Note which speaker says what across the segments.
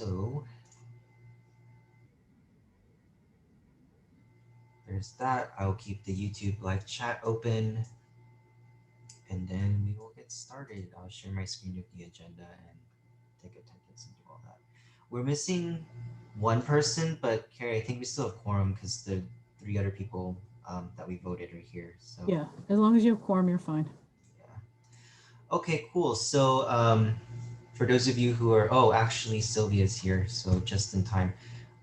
Speaker 1: So there's that. I'll keep the YouTube live chat open and then we will get started. I'll share my screen with the agenda and take attendance and do all that. We're missing one person, but Carrie, I think we still have quorum because the three other people that we voted are here. So
Speaker 2: Yeah, as long as you have quorum, you're fine.
Speaker 1: yeah. Okay, cool. So for those of you who are, oh, actually Sylvia's here, so just in time.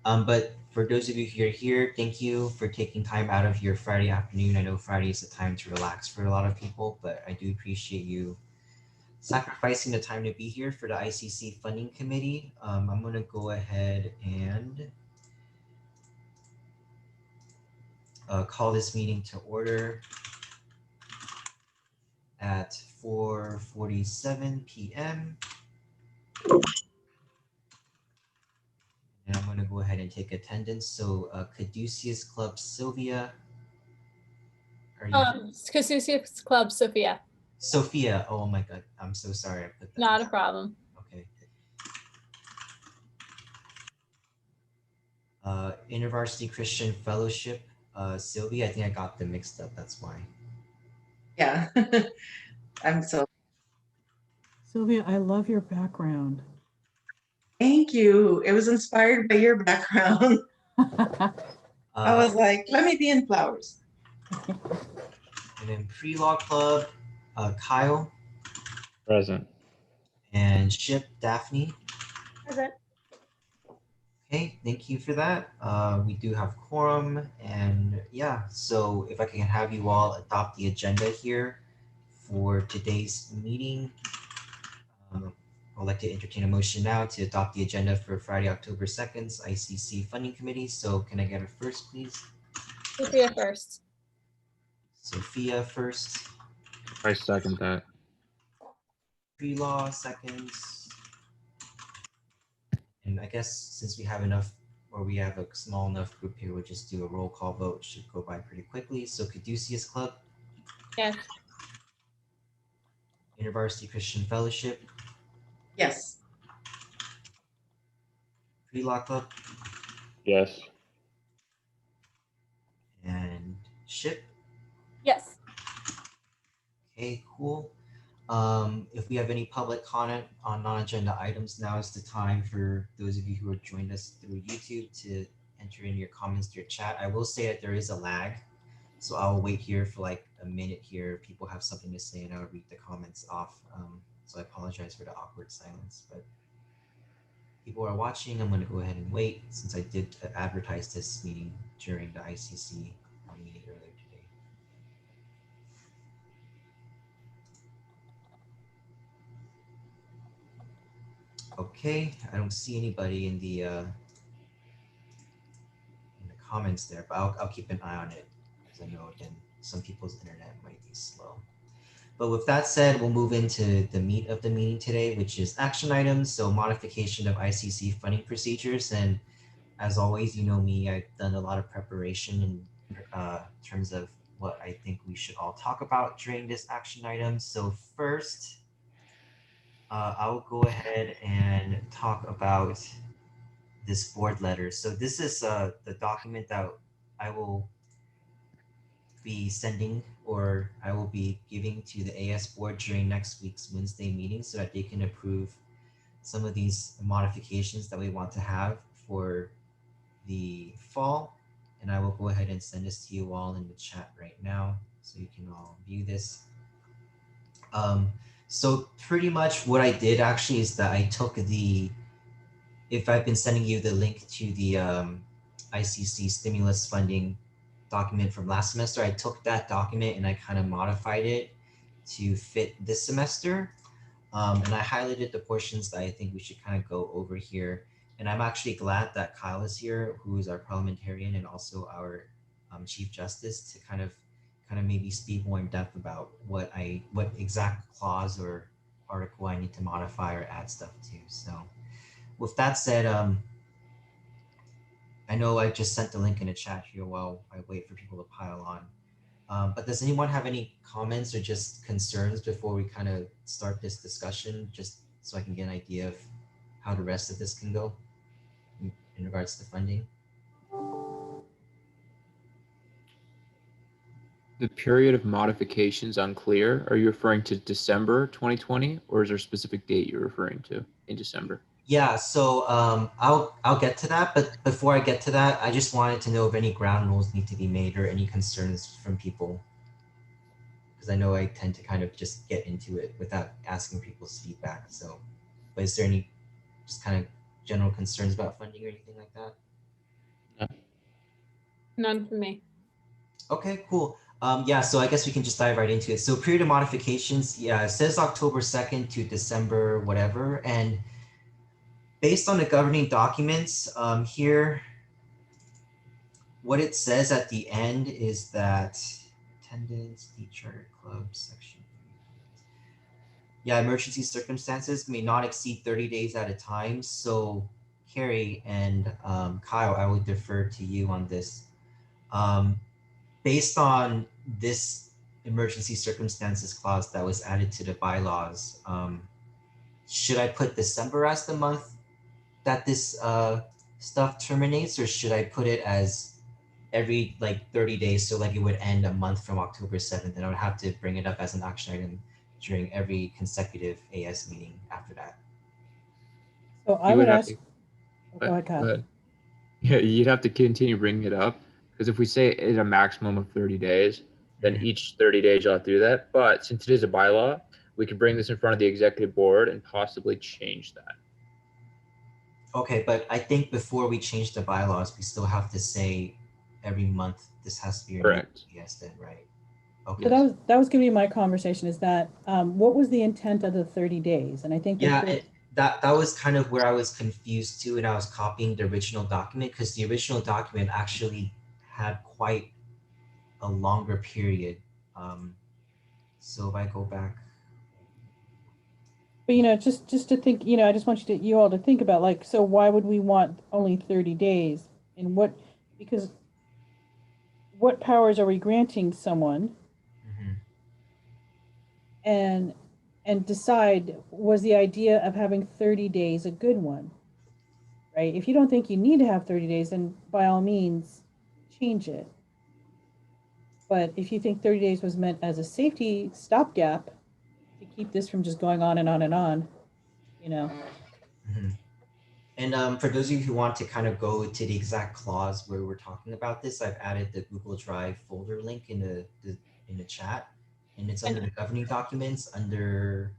Speaker 1: But for those of you who are here, thank you for taking time out of your Friday afternoon. I know Friday is a time to relax for a lot of people, but I do appreciate you sacrificing the time to be here for the ICC Funding Committee. I'm going to go ahead and call this meeting to order at 4:47 p.m. And I'm going to go ahead and take attendance. So Caduceus Club, Sylvia, are you?
Speaker 3: Caduceus Club, Sophia.
Speaker 1: Sophia, oh my God, I'm so sorry. I put that.
Speaker 3: Not a problem.
Speaker 1: Okay. InterVarsity Christian Fellowship, Sylvia, I think I got them mixed up. That's why.
Speaker 4: Yeah, I'm so.
Speaker 2: Sylvia, I love your background.
Speaker 4: Thank you. It was inspired by your background. I was like, let me be in flowers.
Speaker 1: And then Pre-Law Club, Kyle.
Speaker 5: Present.
Speaker 1: And Ship, Daphne.
Speaker 3: Present.
Speaker 1: Okay, thank you for that. We do have quorum, and yeah, so if I can have you all adopt the agenda here for today's meeting. I'd like to entertain a motion now to adopt the agenda for Friday, October 2nd's ICC Funding Committee. So can I get a first, please?
Speaker 3: Sophia first.
Speaker 1: Sophia first.
Speaker 5: I second that.
Speaker 1: Pre-law seconds. And I guess since we have enough, or we have a small enough group here, we'll just do a roll call vote. It should go by pretty quickly. So Caduceus Club.
Speaker 3: Yes.
Speaker 1: InterVarsity Christian Fellowship.
Speaker 4: Yes.
Speaker 1: Pre-law Club.
Speaker 5: Yes.
Speaker 1: And Ship.
Speaker 3: Yes.
Speaker 1: Okay, cool. If we have any public comment on non-agenda items, now is the time for those of you who have joined us through YouTube to enter in your comments to your chat. I will say that there is a lag, so I'll wait here for like a minute here. If people have something to say, and I'll read the comments off. So I apologize for the awkward silence, but people are watching. I'm going to go ahead and wait since I did advertise this meeting during the ICC meeting earlier today. Okay, I don't see anybody in the comments there, but I'll keep an eye on it because I know again some people's internet might be slow. But with that said, we'll move into the meat of the meeting today, which is action items. So modification of ICC funding procedures, and as always, you know me, I've done a lot of preparation in terms of what I think we should all talk about during this action item. So first, I'll go ahead and talk about this board letter. So this is the document that I will be sending, or I will be giving to the AS board during next week's Wednesday meeting so that they can approve some of these modifications that we want to have for the fall. And I will go ahead and send this to you all in the chat right now so you can all view this. So pretty much what I did actually is that I took if I've been sending you the link to the ICC stimulus funding document from last semester, I took that document and I kind of modified it to fit this semester. And I highlighted the portions that I think we should kind of go over here. And I'm actually glad that Kyle is here, who is our parliamentarian and also our Chief Justice, to kind of maybe speak more in depth about what exact clause or article I need to modify or add stuff to. So with that said, I know I just sent the link in the chat here while I wait for people to pile on. But does anyone have any comments or just concerns before we kind of start this discussion, just so I can get an idea of how the rest of this can go? in regards to funding?
Speaker 6: The period of modifications unclear. Are you referring to December 2020, or is there a specific date you're referring to in December?
Speaker 1: Yeah, so I'll get to that, but before I get to that, I just wanted to know if any ground rules need to be made or any concerns from people, because I know I tend to kind of just get into it without asking people's feedback. So, but is there any just kind of general concerns about funding or anything like that?
Speaker 3: None for me.
Speaker 1: Okay, cool. Yeah, so I guess we can just dive right into it. So period of modifications, yeah, it says October 2nd to December whatever, and based on the governing documents here, what it says at the end is that attendance, the charter club section. Yeah, emergency circumstances may not exceed 30 days at a time. So Carrie and Kyle, I would defer to you on this. Based on this emergency circumstances clause that was added to the bylaws, should I put December as the month that this stuff terminates, or should I put it as every like 30 days, so like it would end a month from October 7th, and I would have to bring it up as an action item during every consecutive AS meeting after that?
Speaker 2: So I
Speaker 6: You
Speaker 2: would
Speaker 6: would have
Speaker 2: ask,
Speaker 6: to.
Speaker 2: oh, go ahead,
Speaker 6: Go
Speaker 2: Kyle.
Speaker 6: ahead. Yeah, you'd have to continue bringing it up, because if we say it's a maximum of 30 days, then
Speaker 1: Mhm.
Speaker 6: each 30 days you'll have to do that. But since it is a bylaw, we could bring this in front of the executive board and possibly change that.
Speaker 1: Okay, but I think before we change the bylaws, we still have to say every month this has to be renewed.
Speaker 6: Correct.
Speaker 1: Yes, then, right? Okay.
Speaker 2: So that was gonna be my conversation, is that, what was the intent of the 30 days? And I think
Speaker 1: Yeah,
Speaker 2: that
Speaker 1: that was kind of where I was confused too, and I was copying the original document because the original document actually had quite a longer period. So if I go back,
Speaker 2: but just to think, I just want you all to think about, like, so why would we want only 30 days? And because what powers are we granting someone,
Speaker 1: mhm.
Speaker 2: and decide, was the idea of having 30 days a good one, right? If you don't think you need to have 30 days, then by all means change it. But if you think 30 days was meant as a safety stopgap to keep this from just going on and on and on, you know.
Speaker 1: Mhm. And for those of you who want to kind of go to the exact clause where we're talking about this, I've added the Google Drive folder link in the chat, and it's under the governing documents under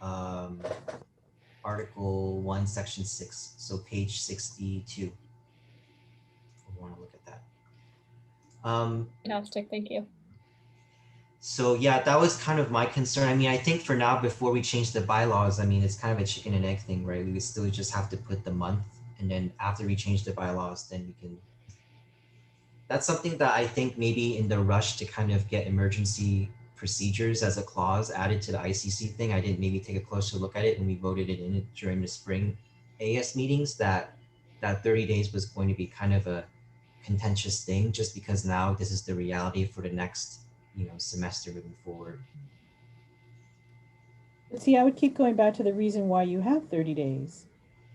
Speaker 1: um, Article 1, Section 6, so page 62. I want to look at that.
Speaker 3: Fantastic. Thank you.
Speaker 1: So yeah, that was kind of my concern. I mean, I think for now, before we change the bylaws, I mean, it's kind of a chicken and egg thing, right? We would still just have to put the month, and then after we change the bylaws, then we can. That's something that I think maybe in the rush to kind of get emergency procedures as a clause added to the ICC thing, I didn't maybe take a closer look at it when we voted it in during the spring AS meetings, that 30 days was going to be kind of a contentious thing, just because now this is the reality for the next semester moving forward.
Speaker 2: But see, I would keep going back to the reason why you have 30 days,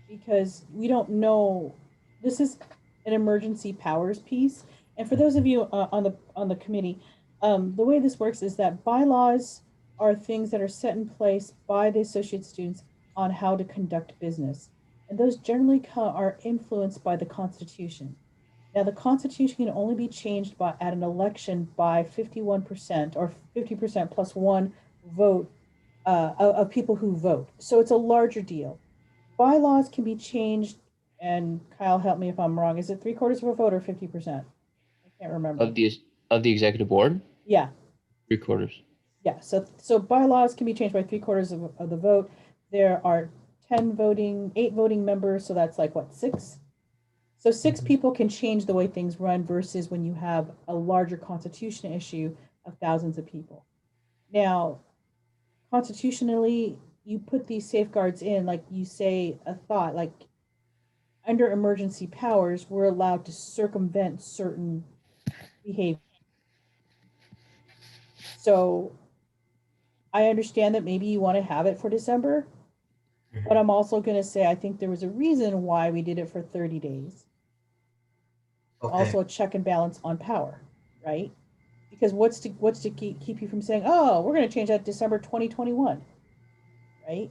Speaker 2: because we don't know. This is an emergency powers piece. And for those of you on the committee, the way this works is that bylaws are things that are set in place by the associate students on how to conduct business. And those generally are influenced by the Constitution. Now, the Constitution can only be changed at an election by 51% or 50% plus one vote of people who vote. So it's a larger deal. Bylaws can be changed, and Kyle, help me if I'm wrong. Is it 3/4 of a vote or 50%? I can't remember.
Speaker 6: Of the executive board,
Speaker 2: Yeah,
Speaker 6: 3/4.
Speaker 2: yeah. So bylaws can be changed by 3/4 of the vote. There are 8 voting members, so that's like what, 6? So 6 people can change the way things run versus when you have a larger constitution issue of thousands of people. Now, constitutionally, you put these safeguards in, like you say, a thought, like under emergency powers, we're allowed to circumvent certain behavior. So I understand that maybe you want to have it for December, But I'm also going to say, I think there was a reason why we did it for 30 days.
Speaker 1: Okay.
Speaker 2: Also a check and balance on power, right? Because what's to keep you from saying, oh, we're going to change that December 2021, right?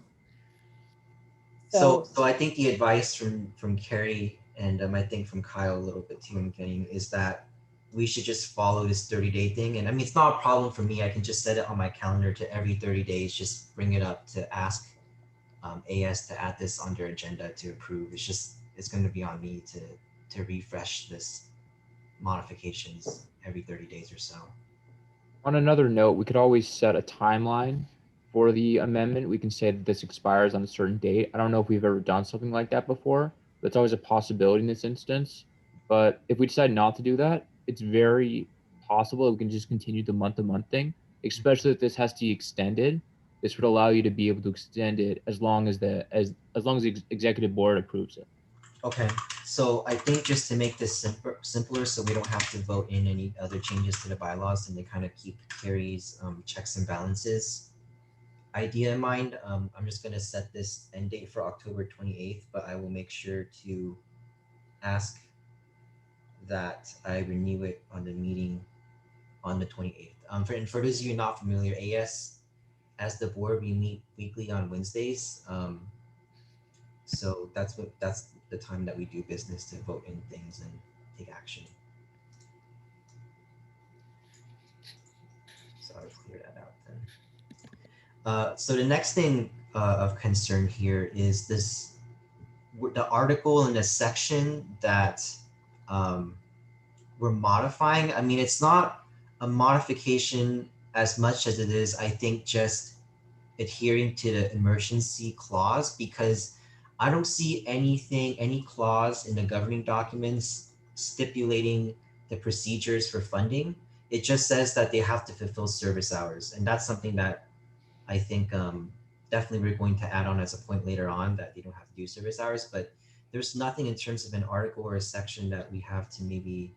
Speaker 1: So I think the advice from Carrie and I think from Kyle a little bit too, I'm getting, is that we should just follow this 30-day thing. And I mean, it's not a problem for me. I can just set it on my calendar to every 30 days, just bring it up to ask AS to add this on their agenda to approve. It's going to be on me to refresh this modifications every 30 days or so.
Speaker 6: On another note, we could always set a timeline for the amendment. We can say that this expires on a certain date. I don't know if we've ever done something like that before, but it's always a possibility in this instance. But if we decide not to do that, it's very possible that we can just continue the month-to-month thing, especially if this has to be extended. This would allow you to be able to extend it as long as the executive board approves it.
Speaker 1: Okay, so I think just to make this simpler, so we don't have to vote in any other changes to the bylaws and to kind of keep Carrie's checks and balances idea in mind, I'm just going to set this end date for October 28th, but I will make sure to ask that I renew it on the meeting on the 28th. For those of you not familiar, as the board, we meet weekly on Wednesdays. So that's the time that we do business to vote in things and take action. So I'll clear that out then. So the next thing of concern here is the article in the section that we're modifying. I mean, it's not a modification as much as it is, I think, just adhering to the emergency clause, because I don't see any clause in the governing documents stipulating the procedures for funding. It just says that they have to fulfill service hours. And that's something that I think definitely we're going to add on as a point later on, that they don't have to do service hours, but there's nothing in terms of an article or a section that we have to maybe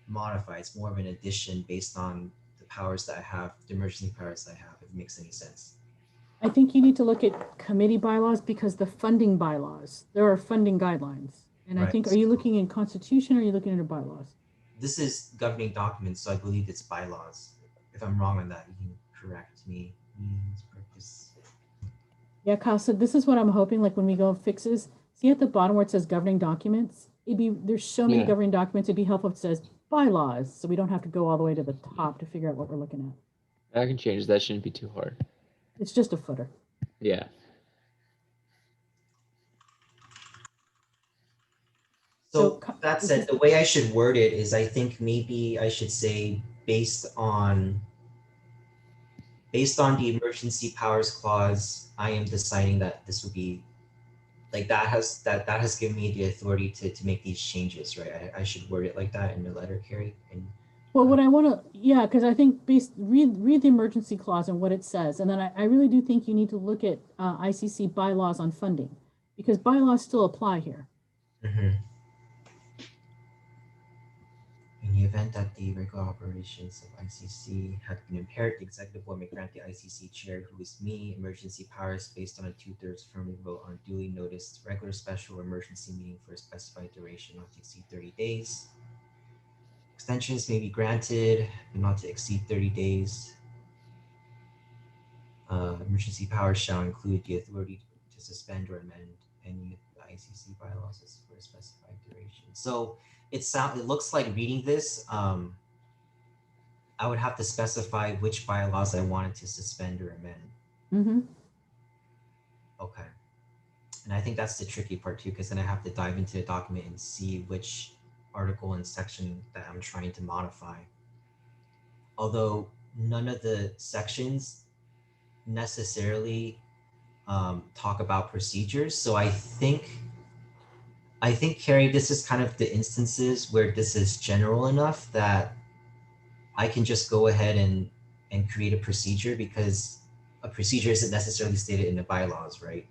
Speaker 1: modify. It's more of an addition based on the powers that I have, the emergency powers that I have, if it makes any sense.
Speaker 2: I think you need to look at committee bylaws, because the funding bylaws, there are funding guidelines. And I
Speaker 1: Right.
Speaker 2: think, are you looking in constitution or are you looking at bylaws?
Speaker 1: This is governing documents, so I believe it's bylaws. If I'm wrong on that, you can correct me. Means, purpose.
Speaker 2: Yeah, Kyle, so this is what I'm hoping, like when we go fixes, see at the bottom where it says governing documents, there's so many
Speaker 6: Yeah.
Speaker 2: governing documents, it'd be helpful if it says bylaws, so we don't have to go all the way to the top to figure out what we're looking at.
Speaker 6: I can change. That shouldn't be too hard.
Speaker 2: It's just a footer.
Speaker 6: Yeah.
Speaker 1: So
Speaker 2: So,
Speaker 1: that
Speaker 2: this
Speaker 1: said,
Speaker 2: is-
Speaker 1: the way I should word it is, I think maybe I should say based on the emergency powers clause, I am deciding that this would be like that has given me the authority to make these changes, right? I should word it like that in the letter, Carrie. And
Speaker 2: Well, what I want to, yeah, because I think read the emergency clause and what it says, and then I really do think you need to look at ICC bylaws on funding, because bylaws still apply here.
Speaker 1: In the event that the regular operations of ICC have been impaired, the executive board may grant the ICC chair, who is me, emergency powers based on a 2/3 affirmative vote on duly noticed regular, special, or emergency meeting for a specified duration not to exceed 30 days. Extensions may be granted, but not to exceed 30 days. Emergency powers shall include the authority to suspend or amend any of the ICC bylaws for a specified duration. So it looks like reading this, I would have to specify which bylaws I wanted to suspend or amend.
Speaker 2: Mm-hmm.
Speaker 1: Okay. And I think that's the tricky part too, because then I have to dive into the document and see which article and section that I'm trying to modify. Although none of the sections necessarily talk about procedures. So I think, Carrie, this is kind of the instances where this is general enough that I can just go ahead and create a procedure, because a procedure isn't necessarily stated in the bylaws, right?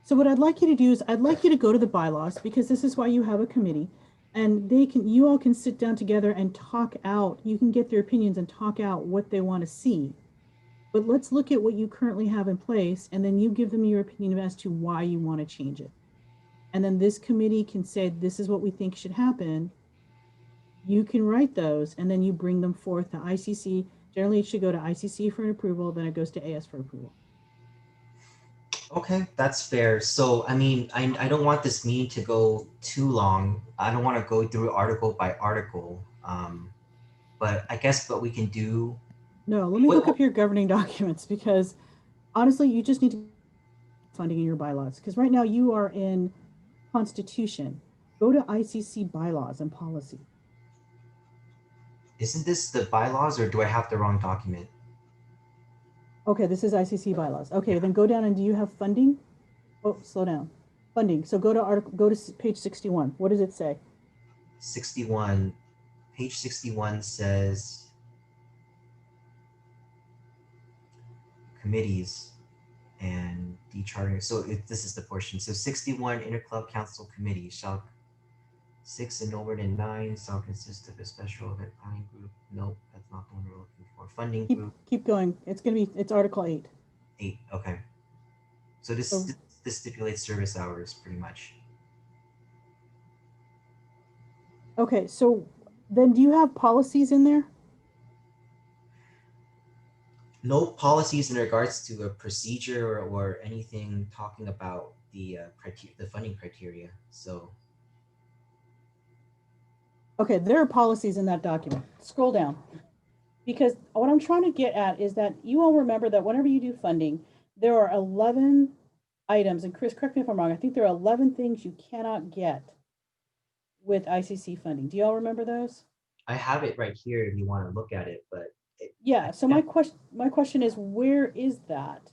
Speaker 2: So what I'd like you to do is I'd like you to go to the bylaws, because this is why you have a committee, and you all can sit down together and talk out. You can get their opinions and talk out what they want to see. But let's look at what you currently have in place, and then you give them your opinion as to why you want to change it. And then this committee can say, this is what we think should happen. You can write those, and then you bring them forth to ICC. Generally, it should go to ICC for an approval, then it goes to AS for approval.
Speaker 1: Okay, that's fair. So, I mean, I don't want this meeting to go too long. I don't want to go through article by article. But I guess what we can do.
Speaker 2: No, let me
Speaker 1: What,
Speaker 2: look up your governing documents, because honestly, you just need to funding in your bylaws, because right now you are in Constitution. Go to ICC bylaws and policy.
Speaker 1: isn't this the bylaws, or do I have the wrong document?
Speaker 2: Okay, this is ICC bylaws. Okay, then go down, and do you have funding? Oh, slow down. Funding. So go to page 61. What does it say?
Speaker 1: 61, page 61 says committees and dechartering. So this is the portion. So 61 interclub council committee shall 6 and no more than 9 shall consist of a special event planning group. Nope, that's not the one we're looking for. Funding group
Speaker 2: Keep going. It's Article 8.
Speaker 1: 8. Okay. So this stipulates service hours pretty much.
Speaker 2: Okay, so then do you have policies in there?
Speaker 1: No policies in regards to a procedure or anything talking about the the funding criteria. So
Speaker 2: Okay, there are policies in that document. Scroll down. Because what I'm trying to get at is that you all remember that whenever you do funding, there are 11 items, and Chris, correct me if I'm wrong, I think there are 11 things you cannot get with ICC funding. Do you all remember those?
Speaker 1: I have it right here if you want to look at it, but
Speaker 2: Yeah, so my question is, where is that?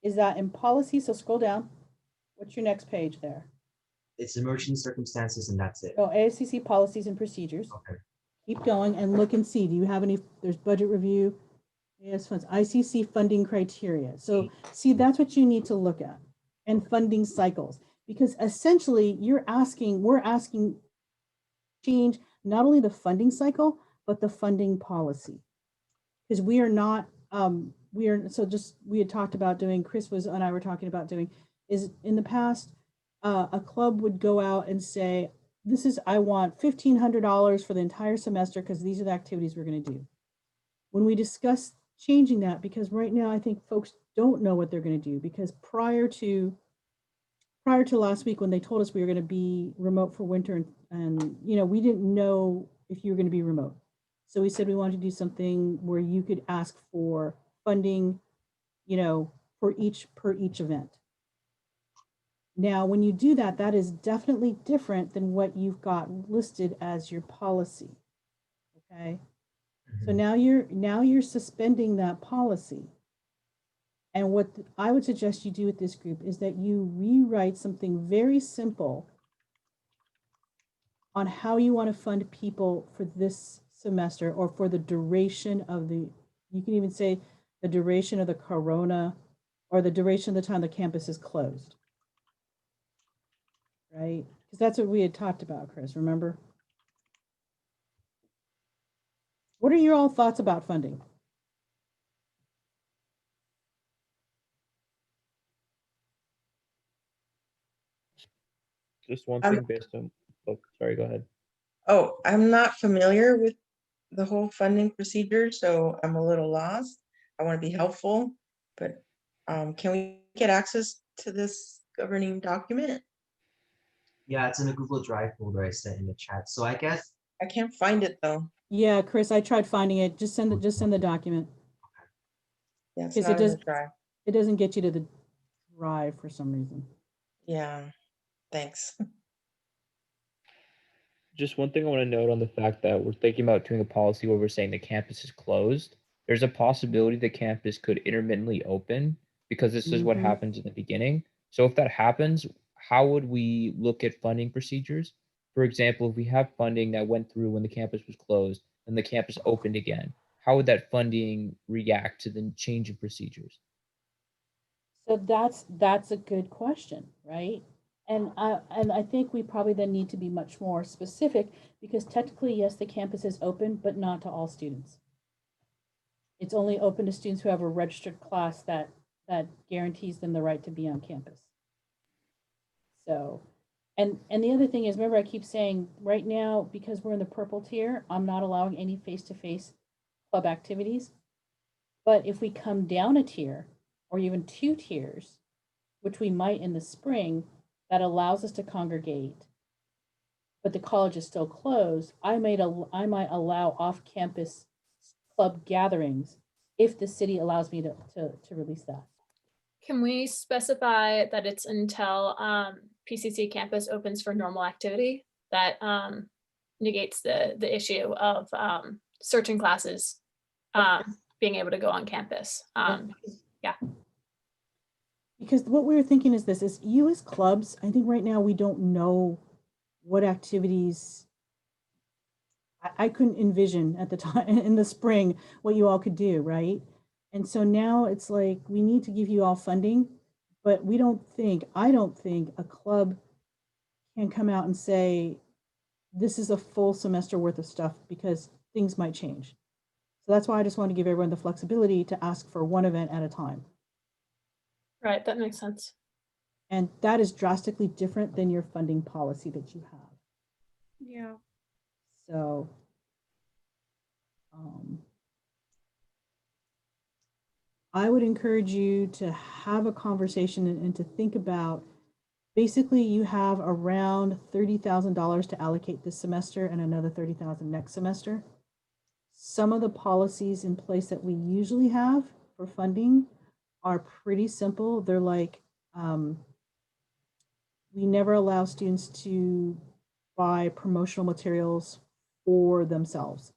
Speaker 2: Is that in policy? So scroll down. What's your next page there?
Speaker 1: it's emergency circumstances and that's it.
Speaker 2: Oh, ASCC policies and procedures.
Speaker 1: Okay.
Speaker 2: Keep going and look and see. Do you have any? There's budget review, AS funds, ICC funding criteria. So see, that's what you need to look at, and funding cycles, because essentially we're asking change not only the funding cycle but the funding policy, because we are not we had talked about doing, Chris was and I were talking about doing, is in the past a club would go out and say, I want $1,500 for the entire semester because these are the activities we're going to do. When we discuss changing that, because right now I think folks don't know what they're going to do, because prior to last week when they told us we were going to be remote for winter, and we didn't know if you were going to be remote. So we said we wanted to do something where you could ask for funding, per each event. Now, when you do that, that is definitely different than what you've got listed as your policy. Okay. So now you're suspending that policy. And what I would suggest you do with this group is that you rewrite something very simple on how you want to fund people for this semester, or for the duration of you can even say the duration of the corona, or the duration of the time the campus is closed. Right? Because that's what we had talked about, Chris, remember? What are your all thoughts about funding?
Speaker 5: Just one
Speaker 4: Um,
Speaker 5: thing based on, oh, sorry, go ahead.
Speaker 4: Oh, I'm not familiar with the whole funding procedure, so I'm a little lost. I want to be helpful, but can we get access to this governing document?
Speaker 1: Yeah, it's in a Google Drive folder I sent in the chat. So I guess
Speaker 4: I can't find it though.
Speaker 2: Yeah, Chris, I tried finding it. Just send the document.
Speaker 4: Yeah, it's
Speaker 2: Because
Speaker 4: not in the drive.
Speaker 2: it doesn't get you to the drive for some reason.
Speaker 4: Yeah, thanks.
Speaker 6: Just one thing I want to note on the fact that we're thinking about doing a policy where we're saying the campus is closed. There's a possibility the campus could intermittently open, because this is what happens in the beginning. So if that happens, how would we look at funding procedures? For example, if we have funding that went through when the campus was closed and the campus opened again, how would that funding react to the change in procedures?
Speaker 2: So that's a good question, right? And I think we probably then need to be much more specific, because technically, yes, the campus is open, but not to all students. It's only open to students who have a registered class that guarantees them the right to be on campus. So, and the other thing is, remember I keep saying right now, because we're in the purple tier, I'm not allowing any face-to-face club activities. But if we come down a tier or even 2 tiers, which we might in the spring, that allows us to congregate, but the college is still closed, I might allow off-campus club gatherings if the city allows me to release that.
Speaker 3: Can we specify that it's until PCC campus opens for normal activity? That negates the issue of certain classes being able to go on campus. Yeah.
Speaker 2: Because what we were thinking is this, is you as clubs, I think right now we don't know what activities, I couldn't envision at the time in the spring what you all could do, right? And so now it's like, we need to give you all funding, but I don't think a club can come out and say, this is a full semester worth of stuff, because things might change. So that's why I just want to give everyone the flexibility to ask for one event at a time.
Speaker 3: Right, that makes sense.
Speaker 2: And that is drastically different than your funding policy that you have.
Speaker 3: Yeah.
Speaker 2: So, I would encourage you to have a conversation and to think about, basically you have around $30,000 to allocate this semester and another $30,000 next semester. Some of the policies in place that we usually have for funding are pretty simple. They're like, we never allow students to buy promotional materials for themselves.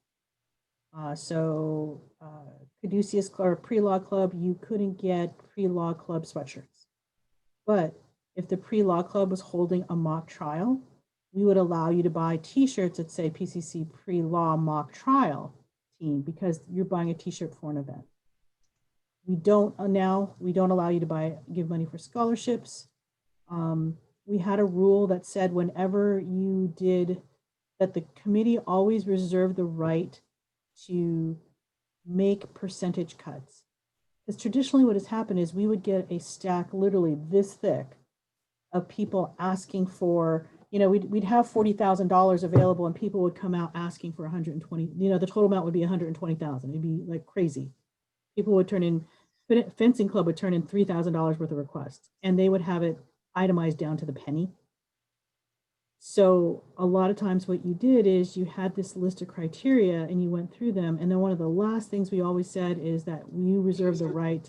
Speaker 2: Caduceus or pre-law club, you couldn't get pre-law club sweatshirts. But if the pre-law club was holding a mock trial, we would allow you to buy t-shirts that say PCC pre-law mock trial team, because you're buying a t-shirt for an event. We don't allow you to give money for scholarships. We had a rule that said whenever you did that, the committee always reserved the right to make percentage cuts. Because traditionally what has happened is we would get a stack literally this thick of people asking for, we'd have $40,000 available and people would come out asking for 120, the total amount would be 120,000. It'd be like crazy. People would turn in, fencing club would turn in $3,000 worth of requests, and they would have it itemized down to the penny. So a lot of times what you did is you had this list of criteria and you went through them. And then one of the last things we always said is that you reserve the right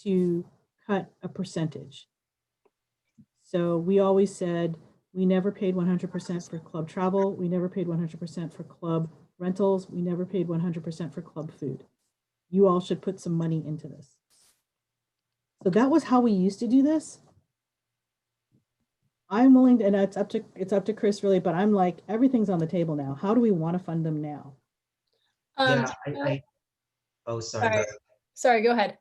Speaker 2: to cut a percentage. So we always said we never paid 100% for club travel. We never paid 100% for club rentals. We never paid 100% for club food. You all should put some money into this. So that was how we used to do this. I'm willing to, and it's up to Chris really, but I'm like, everything's on the table now. How do we want to fund them now?
Speaker 1: Yeah, oh, sorry.
Speaker 3: Sorry, go ahead.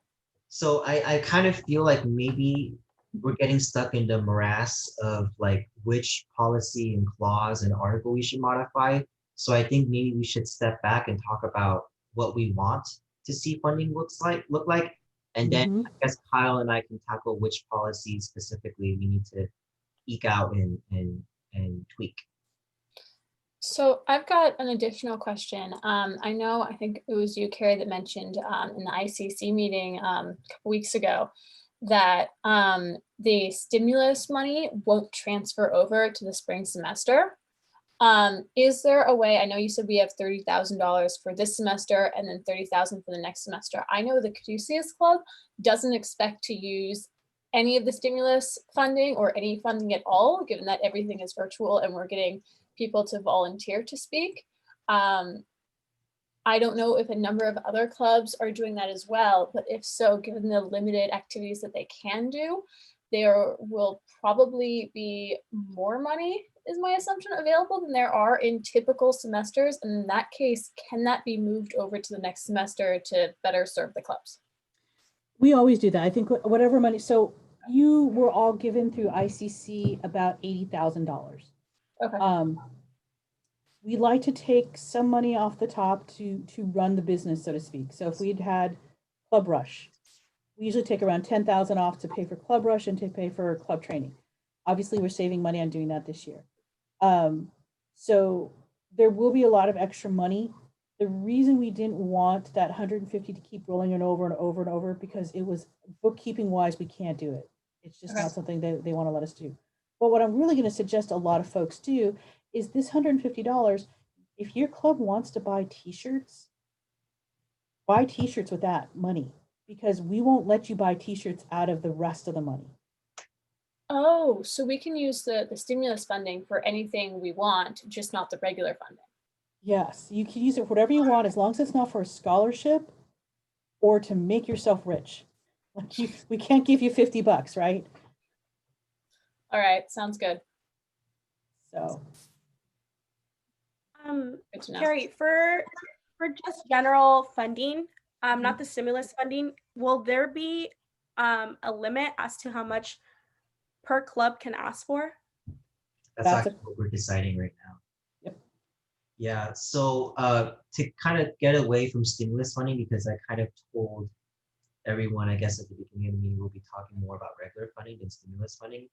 Speaker 1: So I kind of feel like maybe we're getting stuck in the morass of like which policy and clause and article we should modify. So I think maybe we should step back and talk about what we want to see funding look like. And then I guess Kyle and I can tackle which policies specifically we need to eke out and tweak.
Speaker 3: So I've got an additional question. I think it was you, Carrie, that mentioned in the ICC meeting a couple weeks ago that the stimulus money won't transfer over to the spring semester. Is there a way, I know you said we have $30,000 for this semester and then $30,000 for the next semester. I know the Caduceus Club doesn't expect to use any of the stimulus funding or any funding at all, given that everything is virtual and we're getting people to volunteer to speak. I don't know if a number of other clubs are doing that as well, but if so, given the limited activities that they can do, there will probably be more money, is my assumption, available than there are in typical semesters. And in that case, can that be moved over to the next semester to better serve the clubs?
Speaker 2: We always do that. I think whatever money, so you were all given through ICC about $80,000.
Speaker 3: Okay.
Speaker 2: we like to take some money off the top to run the business, so to speak. So if we'd had Club Rush, we usually take around 10,000 off to pay for Club Rush and to pay for club training. Obviously, we're saving money on doing that this year. So there will be a lot of extra money. The reason we didn't want that 150 to keep rolling it over and over and over, because it was bookkeeping wise, we can't do it. It's just
Speaker 3: Okay.
Speaker 2: not something they want to let us do. But what I'm really going to suggest a lot of folks do is this $150. If your club wants to buy t-shirts, buy t-shirts with that money, because we won't let you buy t-shirts out of the rest of the money.
Speaker 3: Oh, so we can use the stimulus funding for anything we want, just not the regular funding.
Speaker 2: Yes, you can use it for whatever you want, as long as it's not for a scholarship or to make yourself rich. Like we can't give you $50, right?
Speaker 3: All right, sounds good.
Speaker 2: So
Speaker 3: Good to know.
Speaker 7: Carrie, for just general funding, not the stimulus funding, will there be a limit as to how much per club can ask for?
Speaker 1: That's
Speaker 2: That's
Speaker 1: actually what we're deciding right now.
Speaker 2: Yep.
Speaker 1: Yeah, so to kind of get away from stimulus funding, because I kind of told everyone, I guess at the beginning of the meeting, we'll be talking more about regular funding than stimulus funding.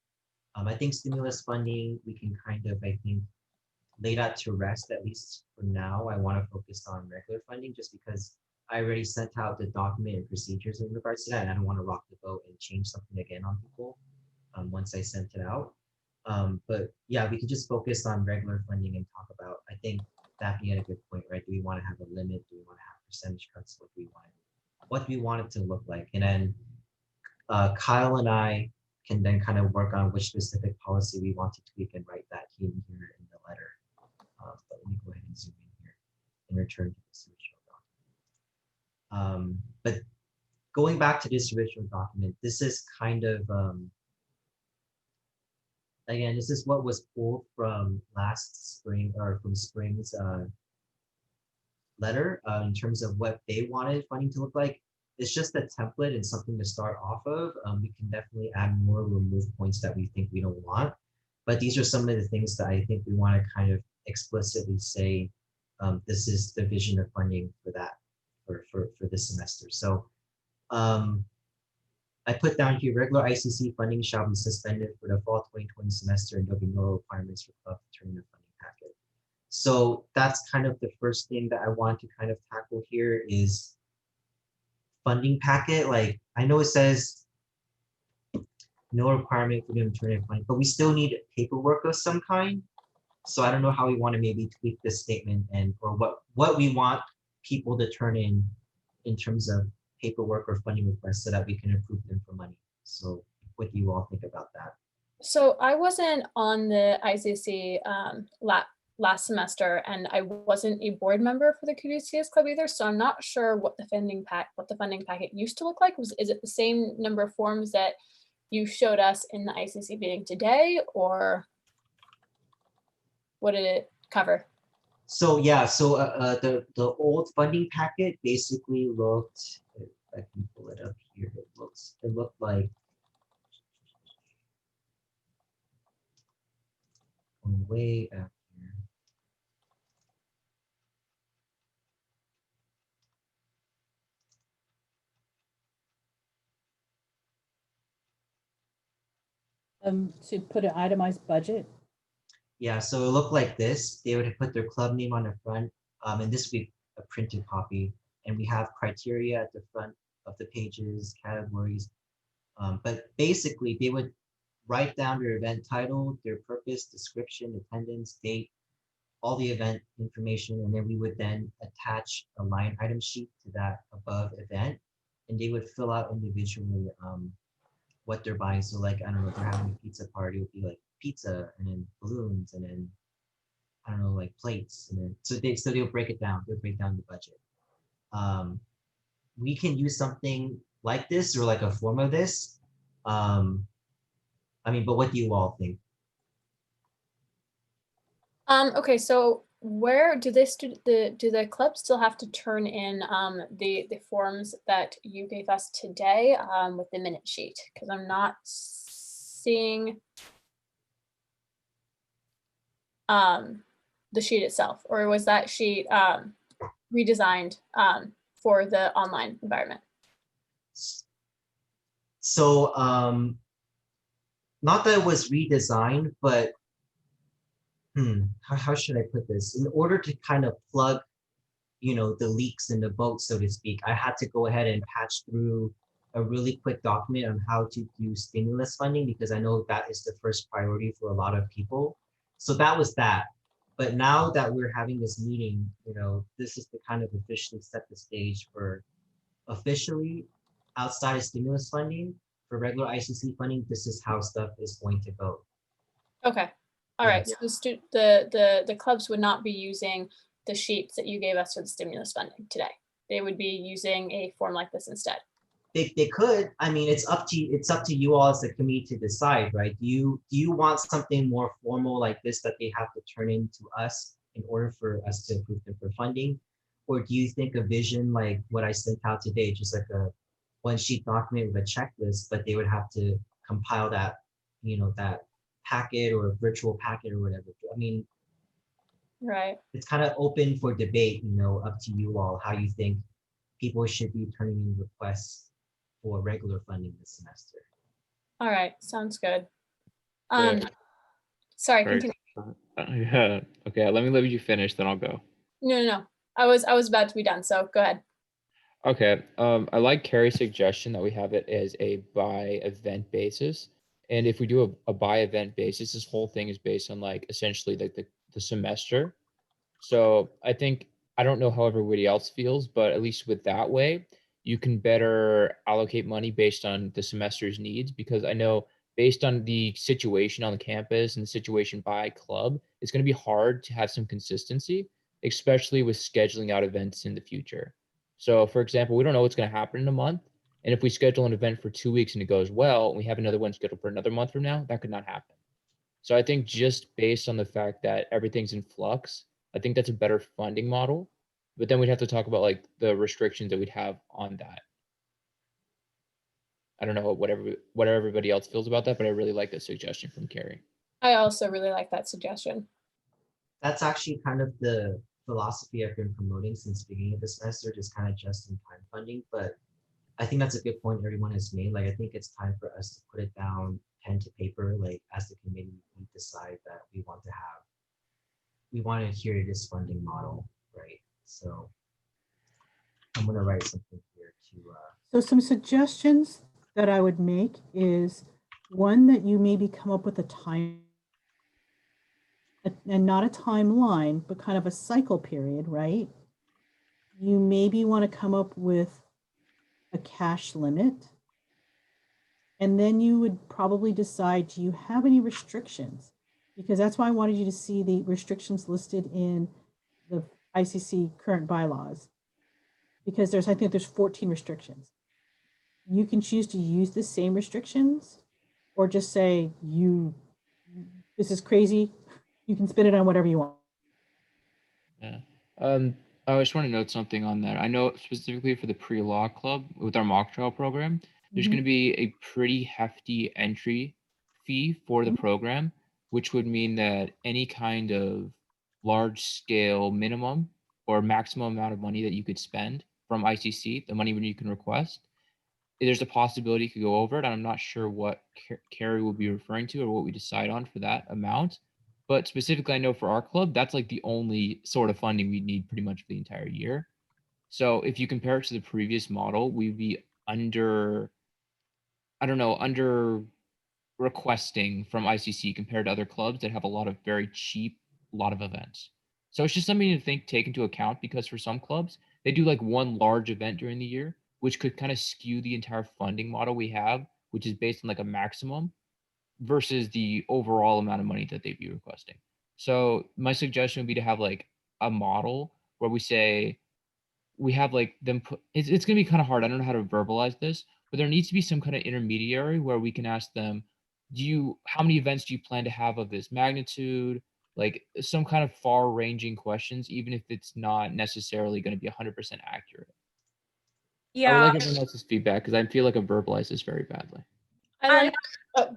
Speaker 1: I think stimulus funding, we can kind of, I think, lay that to rest, at least for now. I want to focus on regular funding just because I already sent out the document and procedures in regards to that, and I don't want to rock the boat and change something again on people once I sent it out. But yeah, we could just focus on regular funding and talk about, I think that being a good point, right? Do we want to have a limit? Do we want to have percentage cuts? What do we want it to look like? And then Kyle and I can then kind of work on which specific policy we want to tweak and write that in here in the letter. But let me go ahead and zoom in here and return to this original document. But going back to this original document, this is kind of, again, this is what was pulled from last spring or from spring's letter in terms of what they wanted funding to look like. It's just a template and something to start off of. We can definitely add more, remove points that we think we don't want. But these are some of the things that I think we want to kind of explicitly say, this is the vision of funding for that, for this semester. So I put down here, regular ICC funding shall be suspended for the fall 2020 semester, and there'll be no requirements for club to turn in a funding packet. So that's kind of the first thing that I want to kind of tackle here is funding packet. Like, I know it says no requirement for them to turn in funding, but we still need paperwork of some kind. So I don't know how we want to maybe tweak this statement and or what we want people to turn in terms of paperwork or funding requests so that we can approve them for money. So what do you all think about that?
Speaker 3: So I wasn't on the ICC last semester, and I wasn't a board member for the QDCS Club either. So I'm not sure what the funding packet used to look like. Is it the same number of forms that you showed us in the ICC meeting today, or what did it cover?
Speaker 1: So yeah, so the old funding packet basically looked, if I can pull it up here, it looked like going way back here.
Speaker 2: To put an itemized budget.
Speaker 1: Yeah, so it looked like this. They would put their club name on the front, and this would be a printed copy. And we have criteria at the front of the pages, categories. But basically, they would write down their event title, their purpose, description, attendance, date, all the event information, and then we would then attach a line item sheet to that above event, and they would fill out individually what they're buying. So like, I don't know, if they're having a pizza party, it would be like pizza and then balloons and then I don't know, like plates, and then so they'll break it down. They'll break down the budget. We can use something like this or like a form of this. I mean, but what do you all think?
Speaker 3: Okay, so where do the clubs still have to turn in the forms that you gave us today with the minute sheet? Because I'm not seeing the sheet itself, or was that sheet redesigned for the online environment?
Speaker 1: So not that it was redesigned, but how should I put this? In order to kind of plug, the leaks in the boat, so to speak, I had to go ahead and patch through a really quick document on how to do stimulus funding, because I know that is the first priority for a lot of people. So that was that. But now that we're having this meeting, this is to kind of officially set the stage for officially outside of stimulus funding, for regular ICC funding, this is how stuff is going to go.
Speaker 3: Okay. All right. So the clubs would not be using the sheets that you gave us for the stimulus funding today. They would be using a form like this instead.
Speaker 1: They could. I mean, it's up to you all as the committee to decide, right? Do you want something more formal like this that they have to turn in to us in order for us to approve them for funding? Or do you think a vision like what I sent out today, just like a one sheet document with a checklist, but they would have to compile that, that packet or virtual packet or whatever. I mean,
Speaker 3: right.
Speaker 1: It's kind of open for debate, up to you all, how you think people should be turning in requests for regular funding this semester.
Speaker 3: All right, sounds good.
Speaker 6: Yeah.
Speaker 3: Sorry,
Speaker 6: Right.
Speaker 3: continue.
Speaker 6: Yeah. Okay, let me let you finish, then I'll go.
Speaker 3: No. I was about to be done, so go ahead.
Speaker 6: Okay. I like Carrie's suggestion that we have it as a by event basis. And if we do a by event basis, this whole thing is based on like essentially like the semester. So I think, I don't know how everybody else feels, but at least with that way, you can better allocate money based on the semester's needs, because I know based on the situation on the campus and the situation by club, it's going to be hard to have some consistency, especially with scheduling out events in the future. So for example, we don't know what's going to happen in a month. And if we schedule an event for 2 weeks and it goes well, and we have another one scheduled for another month from now, that could not happen. So I think just based on the fact that everything's in flux, I think that's a better funding model. But then we'd have to talk about like the restrictions that we'd have on that. I don't know what everybody else feels about that, but I really like that suggestion from Carrie.
Speaker 3: I also really like that suggestion.
Speaker 1: That's actually kind of the philosophy I've been promoting since the beginning of the semester, just kind of just-in-time funding. But I think that's a good point everyone has made. Like, I think it's time for us to put it down, pen to paper, like as the committee, we decide that we want to hear this funding model, right? So I'm gonna write something here to.
Speaker 2: So some suggestions that I would make is one, that you maybe come up with a time and not a timeline, but kind of a cycle period, right? You maybe want to come up with a cash limit. And then you would probably decide, do you have any restrictions? Because that's why I wanted you to see the restrictions listed in the ICC current bylaws. Because I think there's 14 restrictions. You can choose to use the same restrictions or just say, this is crazy. You can spin it on whatever you want.
Speaker 6: Yeah. I just want to note something on that. I know specifically for the pre-law club with our mock trial program, there's going to be a pretty hefty entry fee for the program, which would mean that any kind of large scale minimum or maximum amount of money that you could spend from ICC, the money when you can request, there's a possibility you could go over it. And I'm not sure what Carrie will be referring to or what we decide on for that amount. But specifically, I know for our club, that's like the only sort of funding we need pretty much for the entire year. So if you compare it to the previous model, we'd be under requesting from ICC compared to other clubs that have a lot of very cheap, lot of events. So it's just something to take into account, because for some clubs, they do like one large event during the year, which could kind of skew the entire funding model we have, which is based on like a maximum versus the overall amount of money that they'd be requesting. So my suggestion would be to have like a model where we say we have like them put, it's going to be kind of hard. I don't know how to verbalize this, but there needs to be some kind of intermediary where we can ask them, how many events do you plan to have of this magnitude? Like some kind of far ranging questions, even if it's not necessarily going to be 100% accurate. I would like everyone else's feedback, because I feel like I verbalize this very badly.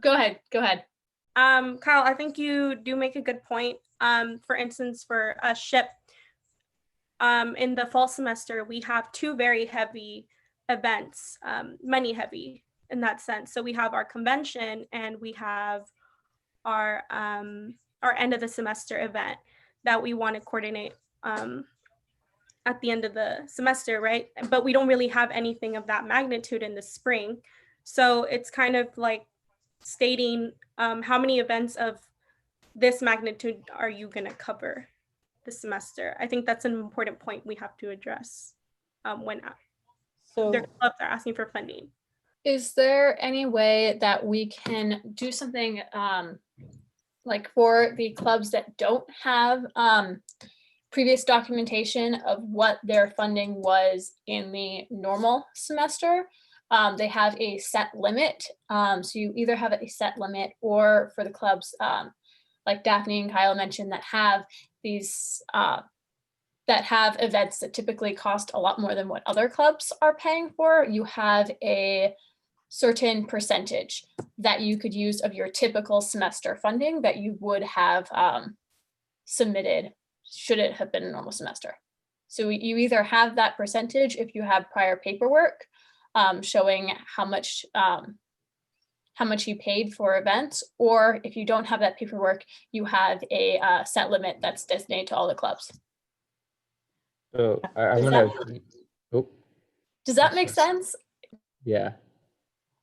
Speaker 3: Go ahead.
Speaker 7: Kyle, I think you do make a good point. For instance, for a ship, in the fall semester, we have two very heavy events, money heavy in that sense. So we have our convention and we have our end of the semester event that we want to coordinate at the end of the semester, right? But we don't really have anything of that magnitude in the spring. So it's kind of like stating how many events of this magnitude are you going to cover this semester. I think that's an important point we have to address when their
Speaker 2: So
Speaker 7: clubs are asking for funding.
Speaker 3: Is there any way that we can do something like for the clubs that don't have previous documentation of what their funding was in the normal semester? They have a set limit. So you either have a set limit, or for the clubs like Daphne and Kyle mentioned that have these that have events that typically cost a lot more than what other clubs are paying for, you have a certain percentage that you could use of your typical semester funding that you would have submitted should it have been a normal semester. So you either have that percentage if you have prior paperwork showing how much you paid for events, or if you don't have that paperwork, you have a set limit that's designated to all the clubs.
Speaker 6: So I'm
Speaker 2: Does
Speaker 6: gonna. Oh,
Speaker 3: Does that make sense?
Speaker 6: yeah.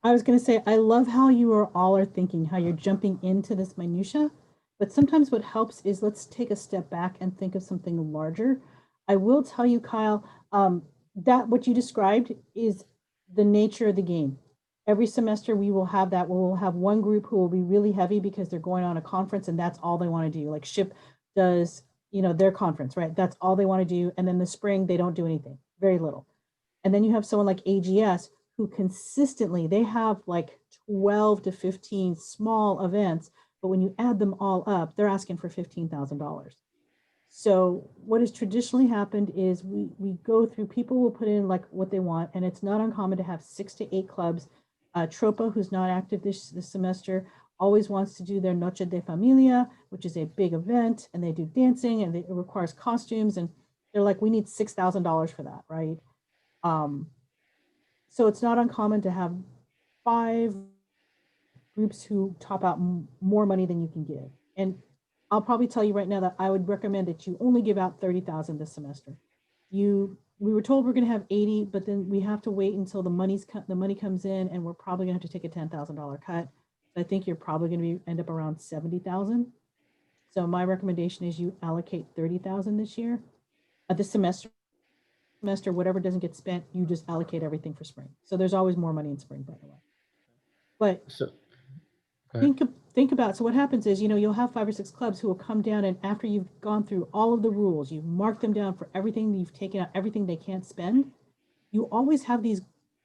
Speaker 2: I was going to say, I love how you all are thinking, how you're jumping into this minutia, but sometimes what helps is let's take a step back and think of something larger. I will tell you, Kyle, that what you described is the nature of the game. Every semester we will have that. We'll have one group who will be really heavy because they're going on a conference and that's all they want to do. Like SHIP does, their conference, right? That's all they want to do. And then the spring, they don't do anything, very little. And then you have someone like AGS who consistently, they have like 12 to 15 small events, but when you add them all up, they're asking for $15,000. So what has traditionally happened is we go through, people will put in like what they want, and it's not uncommon to have 6 to 8 clubs. Tropa, who's not active this semester, always wants to do their Noche de Familia, which is a big event, and they do dancing, and it requires costumes, and they're like, we need $6,000 for that, right? So it's not uncommon to have 5 groups who top out more money than you can give. And I'll probably tell you right now that I would recommend that you only give out 30,000 this semester. We were told we're going to have 80, but then we have to wait until the money comes in, and we're probably going to have to take a $10,000 cut. So I think you're probably going to end up around 70,000. So my recommendation is you allocate 30,000 this year, this semester, whatever doesn't get spent, you just allocate everything for spring. So there's always more money in spring, by the way. But
Speaker 6: So
Speaker 2: think about, so what happens is, you'll have 5 or 6 clubs who will come down, and after you've gone through all of the rules, you've marked them down for everything, you've taken out everything they can't spend, you always have these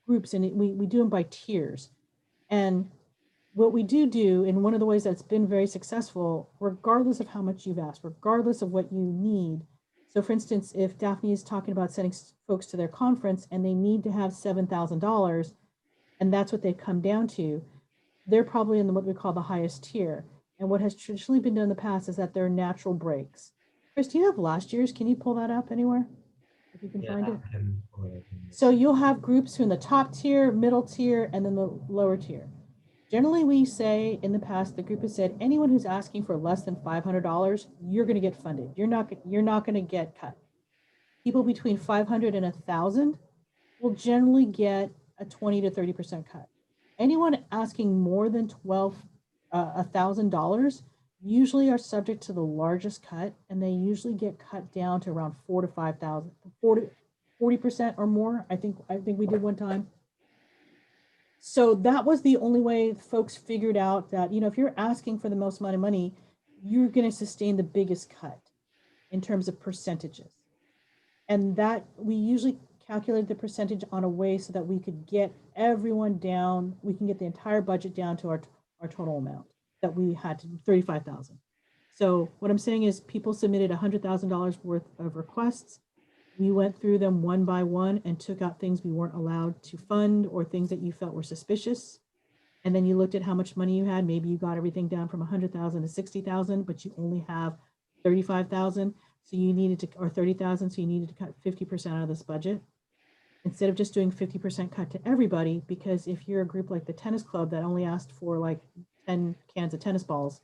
Speaker 2: groups, and we do them by tiers. And what we do, and one of the ways that's been very successful, regardless of how much you've asked, regardless of what you need. So for instance, if Daphne is talking about sending folks to their conference and they need to have $7,000, and that's what they come down to, they're probably in what we call the highest tier. And what has traditionally been done in the past is that there are natural breaks. Chris, do you have last year's? Can you pull that up anywhere? If you can find it. So you'll have groups who are in the top tier, middle tier, and then the lower tier. Generally, we say in the past, the group has said, anyone who's asking for less than $500, you're going to get funded. You're not going to get cut. People between 500 and 1,000 will generally get a 20 to 30% cut. Anyone asking more than $1,000 usually are subject to the largest cut, and they usually get cut down to around 4 to 5,000, 40% or more. I think we did one time. So that was the only way folks figured out that, if you're asking for the most amount of money, you're going to sustain the biggest cut in terms of percentages. And that we usually calculated the percentage on a way so that we could get everyone down. We can get the entire budget down to our total amount that we had to 35,000. So what I'm saying is people submitted $100,000 worth of requests. We went through them one by one and took out things we weren't allowed to fund or things that you felt were suspicious. And then you looked at how much money you had. Maybe you got everything down from 100,000 to 60,000, but you only have 35,000, so you needed to, or 30,000, so you needed to cut 50% out of this budget. Instead of just doing 50% cut to everybody, because if you're a group like the tennis club that only asked for like 10 cans of tennis balls,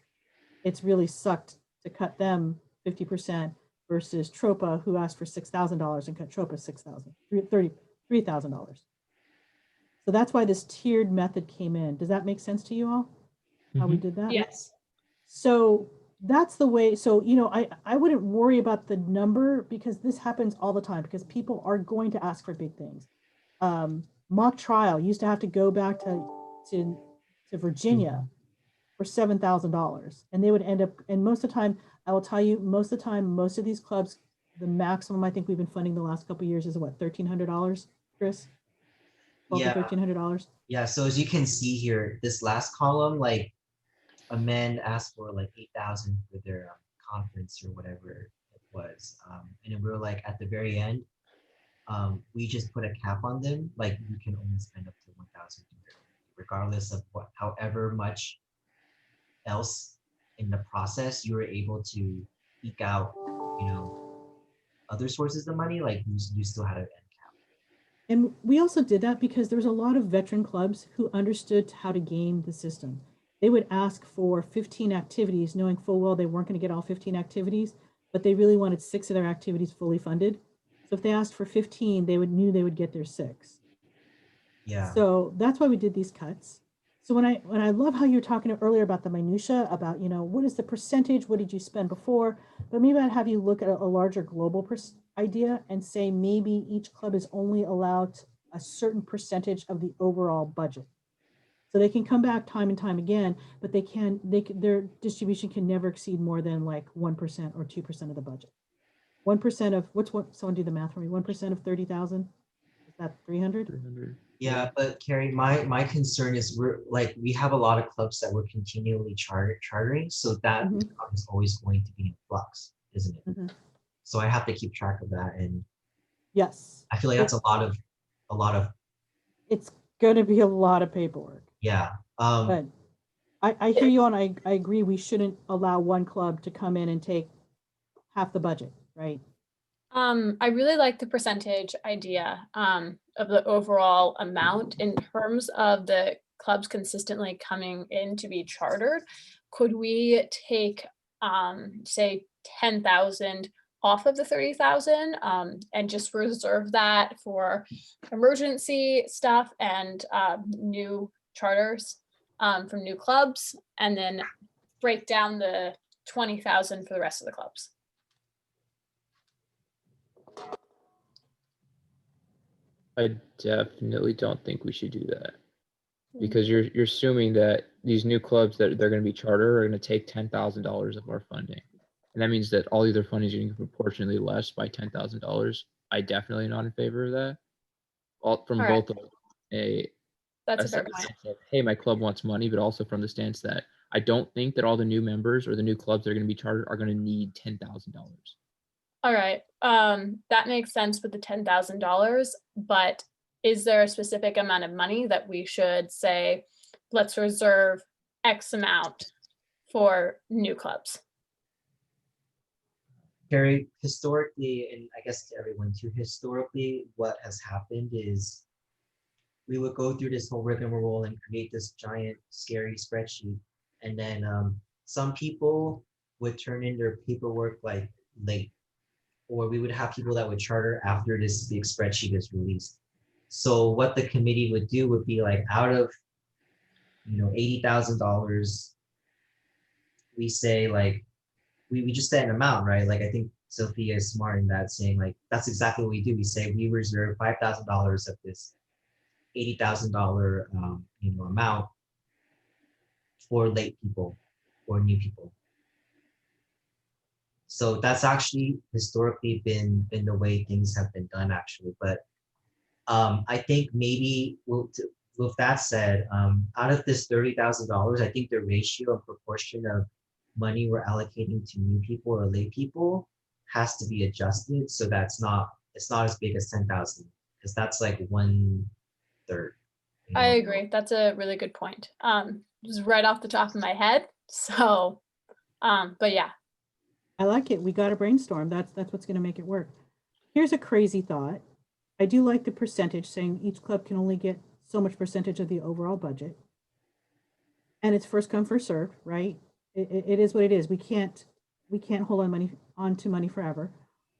Speaker 2: it's really sucked to cut them 50% versus Tropa, who asked for $6,000 and cut Tropa $33,000. So that's why this tiered method came in. Does that make sense to you all? How we did that?
Speaker 3: Yes.
Speaker 2: So that's the way. So, you know, I wouldn't worry about the number because this happens all the time because people are going to ask for big things. Mock trial used to have to go back to Virginia for $7,000, and they would end up. And most of the time, I will tell you, most of the time, most of these clubs, the maximum I think we've been funding the last couple of years is what, $1,300, Chris?
Speaker 1: Yeah.
Speaker 2: $1,300.
Speaker 1: Yeah. So as you can see here, this last column, like a man asked for like 8,000 for their conference or whatever it was, and then we were like at the very end, we just put a cap on them, like you can only spend up to 1,000 regardless of what, however much else in the process you were able to eke out, you know, other sources of money, like you still had an end cap.
Speaker 2: And we also did that because there was a lot of veteran clubs who understood how to game the system. They would ask for 15 activities, knowing full well they weren't going to get all 15 activities, but they really wanted 6 of their activities fully funded. So if they asked for 15, they knew they would get their 6.
Speaker 1: Yeah.
Speaker 2: So that's why we did these cuts. So when I love how you were talking earlier about the minutia, about, you know, what is the percentage, what did you spend before, but maybe I'd have you look at a larger global idea and say maybe each club is only allowed a certain percentage of the overall budget. So they can come back time and time again, but their distribution can never exceed more than like 1% or 2% of the budget. 1% of someone do the math for me. 1% of 30,000, is that 300?
Speaker 6: 300.
Speaker 1: Yeah, but Carrie, my concern is we have a lot of clubs that we're continually chartering, so that is always going to be in flux, isn't it? So I have to keep track of that, and
Speaker 2: yes,
Speaker 1: I feel like that's a lot of.
Speaker 2: It's going to be a lot of paperwork.
Speaker 1: Yeah.
Speaker 2: But I hear you, and I agree. We shouldn't allow one club to come in and take half the budget, right?
Speaker 3: I really like the percentage idea of the overall amount in terms of the clubs consistently coming in to be chartered. Could we take, say, 10,000 off of the 30,000 and just reserve that for emergency stuff and new charters from new clubs, and then break down the 20,000 for the rest of the clubs?
Speaker 6: I definitely don't think we should do that because you're assuming that these new clubs that they're going to be charter are going to take $10,000 of our funding, and that means that all the other funding is getting proportionally less by $10,000. I definitely not in favor of that. From
Speaker 3: All right.
Speaker 6: both a
Speaker 3: That's a fair point.
Speaker 6: stance of, hey, my club wants money, but also from the stance that I don't think that all the new members or the new clubs that are going to be chartered are going to need $10,000.
Speaker 3: All right. That makes sense with the $10,000, but is there a specific amount of money that we should say, let's reserve X amount for new clubs?
Speaker 1: Carrie, historically, and I guess to everyone too, historically, what has happened is we would go through this whole rigmarole and create this giant, scary spreadsheet. And then some people would turn in their paperwork like late, or we would have people that would charter after this big spreadsheet is released. So what the committee would do would be like, out of, you know, $80,000, we say like, we just set an amount, right? Like I think Sophia is smart in that, saying like, that's exactly what we do. We say we reserve $5,000 of this $80,000 you know, amount for late people or new people. So that's actually historically been the way things have been done, actually. But I think maybe with that said, out of this $30,000, I think the ratio and proportion of money we're allocating to new people or late people has to be adjusted, so that's not, it's not as big as 10,000, because that's like 1/3.
Speaker 3: I agree. That's a really good point. Just right off the top of my head. So, but yeah.
Speaker 2: I like it. We got to brainstorm. That's what's going to make it work. Here's a crazy thought. I do like the percentage saying each club can only get so much percentage of the overall budget. And it's first come, first serve, right? It is what it is. We can't hold on to money forever.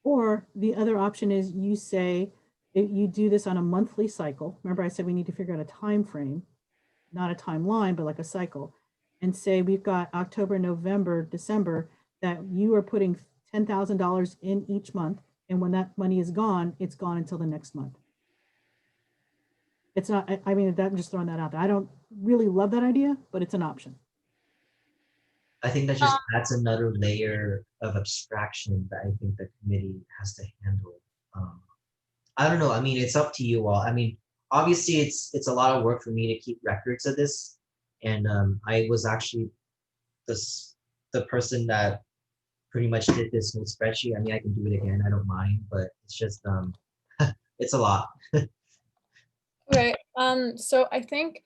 Speaker 2: Or the other option is you say you do this on a monthly cycle. Remember, I said we need to figure out a time frame, not a timeline, but like a cycle, and say we've got October, November, December, that you are putting $10,000 in each month, and when that money is gone, it's gone until the next month. It's not. I mean, I'm just throwing that out there. I don't really love that idea, but it's an option.
Speaker 1: I think that just adds another layer of abstraction that I think the committee has to handle. I don't know. I mean, it's up to you all. I mean, obviously, it's a lot of work for me to keep records of this, and I was actually the person that pretty much did this whole spreadsheet. I mean, I can do it again. I don't mind, but it's just it's a lot.
Speaker 3: Okay, so I think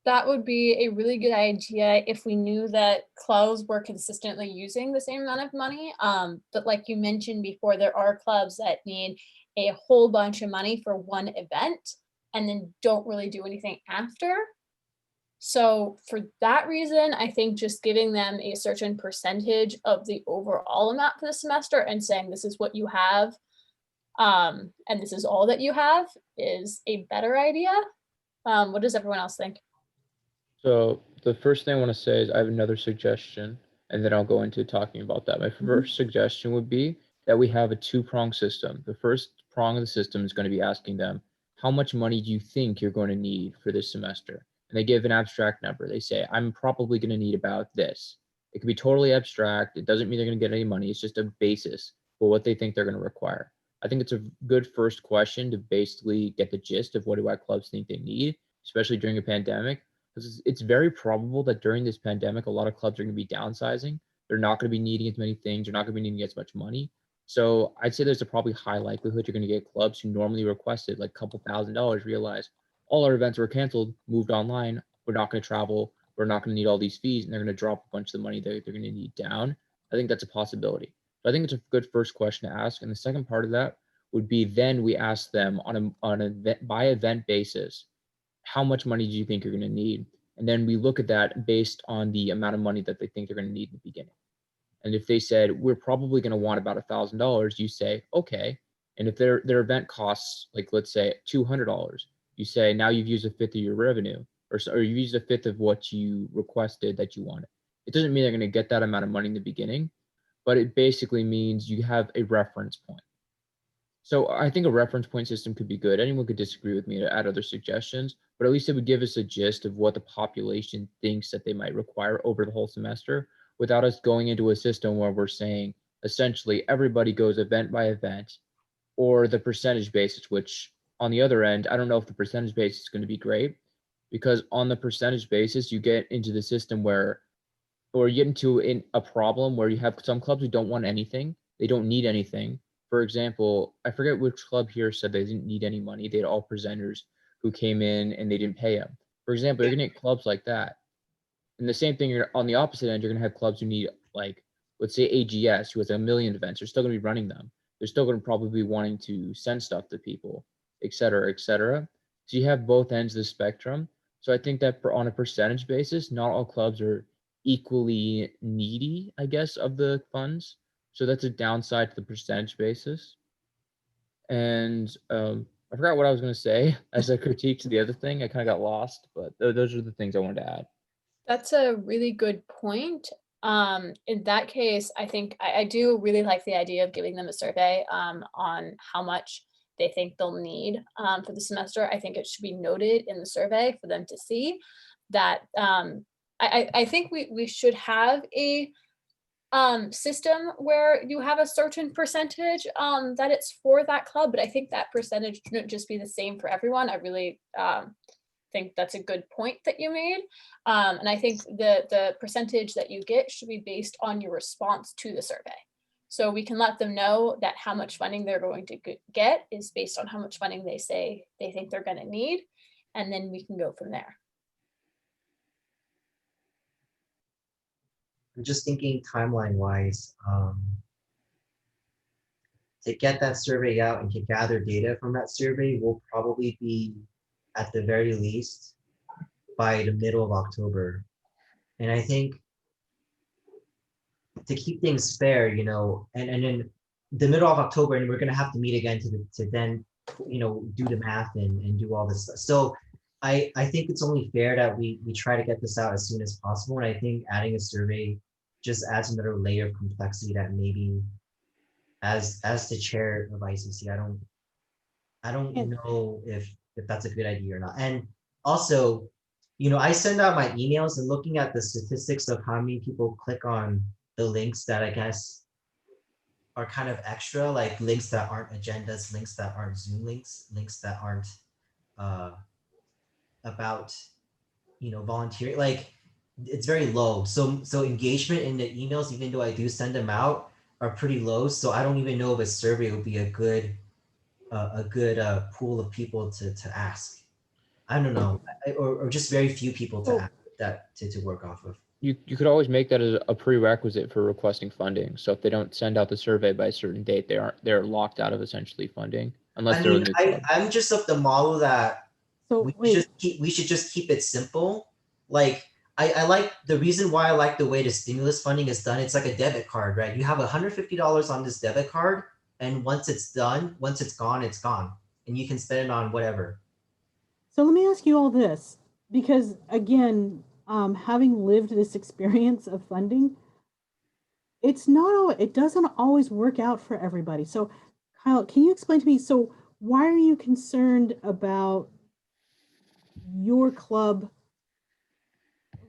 Speaker 3: that would be a really good idea if we knew that clubs were consistently using the same amount of money. But like you mentioned before, there are clubs that need a whole bunch of money for one event and then don't really do anything after. So for that reason, I think just giving them a certain percentage of the overall amount for the semester and saying this is what you have, and this is all that you have is a better idea. What does everyone else think?
Speaker 6: So the first thing I want to say is I have another suggestion, and then I'll go into talking about that. My first suggestion would be that we have a two-prong system. The first prong of the system is going to be asking them, how much money do you think you're going to need for this semester? And they give an abstract number. They say, I'm probably going to need about this. It could be totally abstract. It doesn't mean they're going to get any money. It's just a basis for what they think they're going to require. I think it's a good first question to basically get the gist of what do our clubs think they need, especially during a pandemic. Because it's very probable that during this pandemic, a lot of clubs are going to be downsizing. They're not going to be needing as many things. They're not going to be needing as much money. So I'd say there's a probably high likelihood you're going to get clubs who normally requested like a couple $1,000s realize all our events were canceled, moved online. We're not going to travel. We're not going to need all these fees, and they're going to drop a bunch of the money that they're going to need down. I think that's a possibility. So I think it's a good first question to ask. And the second part of that would be then we ask them on a by event basis, how much money do you think you're going to need? And then we look at that based on the amount of money that they think they're going to need in the beginning. And if they said, we're probably going to want about $1,000, you say, okay. And if their event costs, like, let's say $200, you say, now you've used a fifth of your revenue, or you've used a fifth of what you requested that you wanted. It doesn't mean they're going to get that amount of money in the beginning, but it basically means you have a reference point. So I think a reference point system could be good. Anyone could disagree with me to add other suggestions, but at least it would give us a gist of what the population thinks that they might require over the whole semester without us going into a system where we're saying essentially everybody goes event by event or the percentage basis, which on the other end, I don't know if the percentage basis is going to be great because on the percentage basis, you get into the system where, or you get into a problem where you have some clubs who don't want anything. They don't need anything. For example, I forget which club here said they didn't need any money. They had all presenters who came in and they didn't pay them. For example, you're going to get clubs like that. And the same thing, you're on the opposite end, you're going to have clubs who need, like, let's say AGS, who has 1 million events. They're still going to be running them. They're still going to probably be wanting to send stuff to people, et cetera, et cetera. So you have both ends of the spectrum. So I think that on a percentage basis, not all clubs are equally needy, I guess, of the funds. So that's a downside to the percentage basis. And I forgot what I was going to say as a critique to the other thing. I kind of got lost, but those are the things I wanted to add.
Speaker 3: That's a really good point. In that case, I think I do really like the idea of giving them a survey on how much they think they'll need for the semester. I think it should be noted in the survey for them to see that. I think we should have a system where you have a certain percentage that it's for that club, but I think that percentage shouldn't just be the same for everyone. I really think that's a good point that you made. And I think the percentage that you get should be based on your response to the survey. So we can let them know that how much funding they're going to get is based on how much funding they say they think they're going to need. And then we can go from there.
Speaker 1: I'm just thinking timeline wise, to get that survey out and to gather data from that survey will probably be at the very least by the middle of October. And I think to keep things fair, and then the middle of October, and we're gonna have to meet again to then, do the math and do all this stuff. So I think it's only fair that we try to get this out as soon as possible. And I think adding a survey just adds another layer of complexity that maybe as the chair of ICC, I don't
Speaker 2: And-
Speaker 1: know if that's a good idea or not. And also, I send out my emails and looking at the statistics of how many people click on the links that I guess are kind of extra, like links that aren't agendas, links that aren't Zoom links, links that aren't uh, about volunteering. Like it's very low. So engagement in the emails, even though I do send them out, are pretty low. So I don't even know if a survey would be a good pool of people to ask. I don't know, or just very few people to
Speaker 2: So-
Speaker 1: ask that to work off of.
Speaker 6: You could always make that as a prerequisite for requesting funding. So if they don't send out the survey by a certain date, they're locked out of essentially funding unless
Speaker 1: I
Speaker 6: they're a
Speaker 1: mean,
Speaker 6: new club.
Speaker 1: I'm just of the model that
Speaker 2: So wait,
Speaker 1: we should just keep it simple. Like I like the reason why I like the way the stimulus funding is done. It's like a debit card, right? You have $150 on this debit card, and once it's done, once it's gone, and you can spend it on whatever.
Speaker 2: so let me ask you all this, because again, having lived this experience of funding, it doesn't always work out for everybody. So Kyle, can you explain to me, so why are you concerned about your club?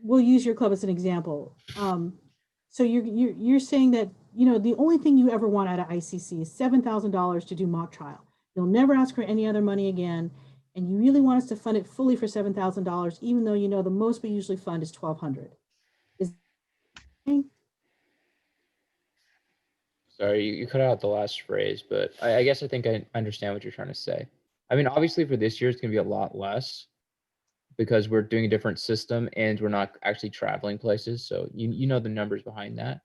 Speaker 2: We'll use your club as an example. So you're saying that the only thing you ever want out of ICC is $7,000 to do mock trial. You'll never ask for any other money again, and you really want us to fund it fully for $7,000, even though the most we usually fund is $1,200. Is
Speaker 6: Sorry, you cut out the last phrase, but I guess I think I understand what you're trying to say. I mean, obviously for this year, it's going to be a lot less because we're doing a different system and we're not actually traveling places. So you know the numbers behind that.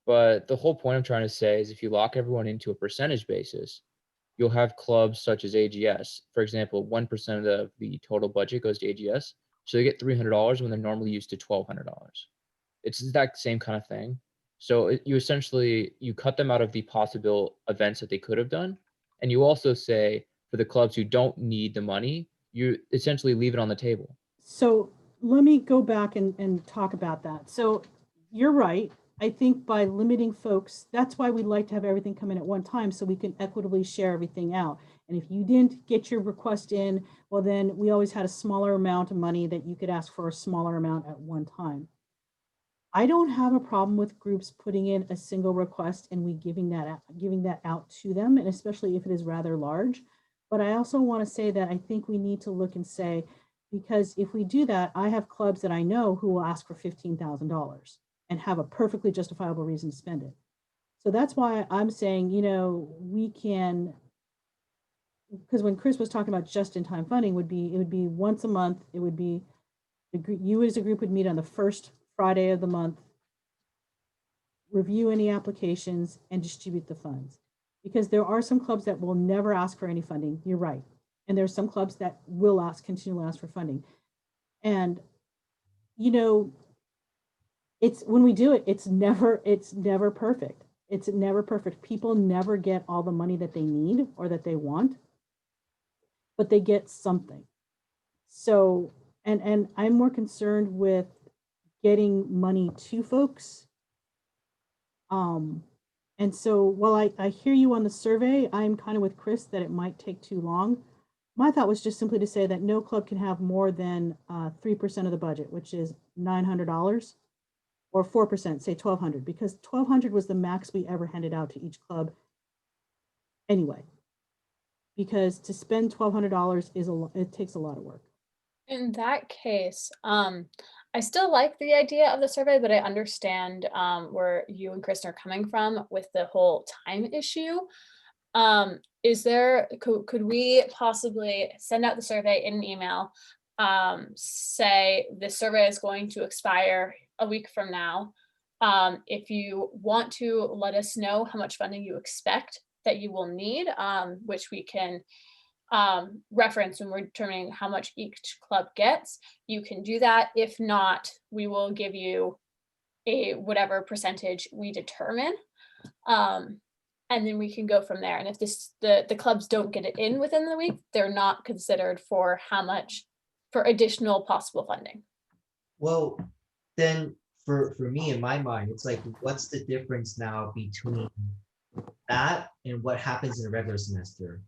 Speaker 6: But the whole point I'm trying to say is if you lock everyone into a percentage basis, you'll have clubs such as AGS. For example, 1% of the total budget goes to AGS. So they get $300 when they're normally used to $1,200. It's that same kind of thing. So you essentially, you cut them out of the possible events that they could have done. And you also say for the clubs who don't need the money, you essentially leave it on the table.
Speaker 2: So let me go back and talk about that. So you're right. I think by limiting folks, that's why we like to have everything come in at one time so we can equitably share everything out. And if you didn't get your request in, well, then we always had a smaller amount of money that you could ask for a smaller amount at one time. I don't have a problem with groups putting in a single request and we giving that out to them, and especially if it is rather large. But I also want to say that I think we need to look and say, because if we do that, I have clubs that I know who will ask for $15,000 and have a perfectly justifiable reason to spend it. So that's why I'm saying, we can, because when Chris was talking about just-in-time funding, it would be once a month. It would be you as a group would meet on the first Friday of the month, review any applications, and distribute the funds. Because there are some clubs that will never ask for any funding. You're right. And there's some clubs that will continually ask for funding. And it's when we do it, it's never perfect. It's never perfect. People never get all the money that they need or that they want, but they get something. So, and I'm more concerned with getting money to folks. And so while I hear you on the survey, I'm kind of with Chris that it might take too long. My thought was just simply to say that no club can have more than 3% of the budget, which is $900, or 4%, say $1,200, because $1,200 was the max we ever handed out to each club anyway. Because to spend $1,200 it takes a lot of work.
Speaker 3: In that case, I still like the idea of the survey, but I understand where you and Kristen are coming from with the whole time issue. Could we possibly send out the survey in an email, say the survey is going to expire a week from now, If you want to let us know how much funding you expect that you will need, which we can reference when we're determining how much each club gets, you can do that. If not, we will give you a whatever percentage we determine. And then we can go from there. And if the clubs don't get it in within the week, they're not considered for additional possible funding.
Speaker 1: Well, then for me in my mind, it's like, what's the difference now between that and what happens in a regular semester?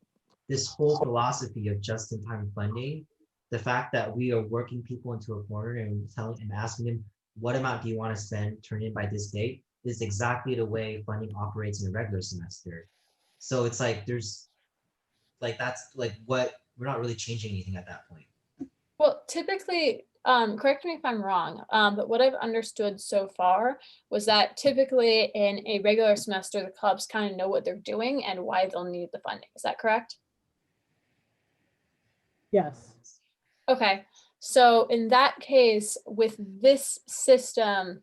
Speaker 1: This whole philosophy of just-in-time funding, the fact that we are working people into a corner and asking them, what amount do you want to spend, turn in by this date, is exactly the way funding operates in a regular semester. So it's like that's like what we're not really changing anything at that point.
Speaker 3: Well, typically, correct me if I'm wrong, but what I've understood so far was that typically in a regular semester, the clubs kind of know what they're doing and why they'll need the funding. Is that correct?
Speaker 2: Yes.
Speaker 3: Okay, so in that case, with this system,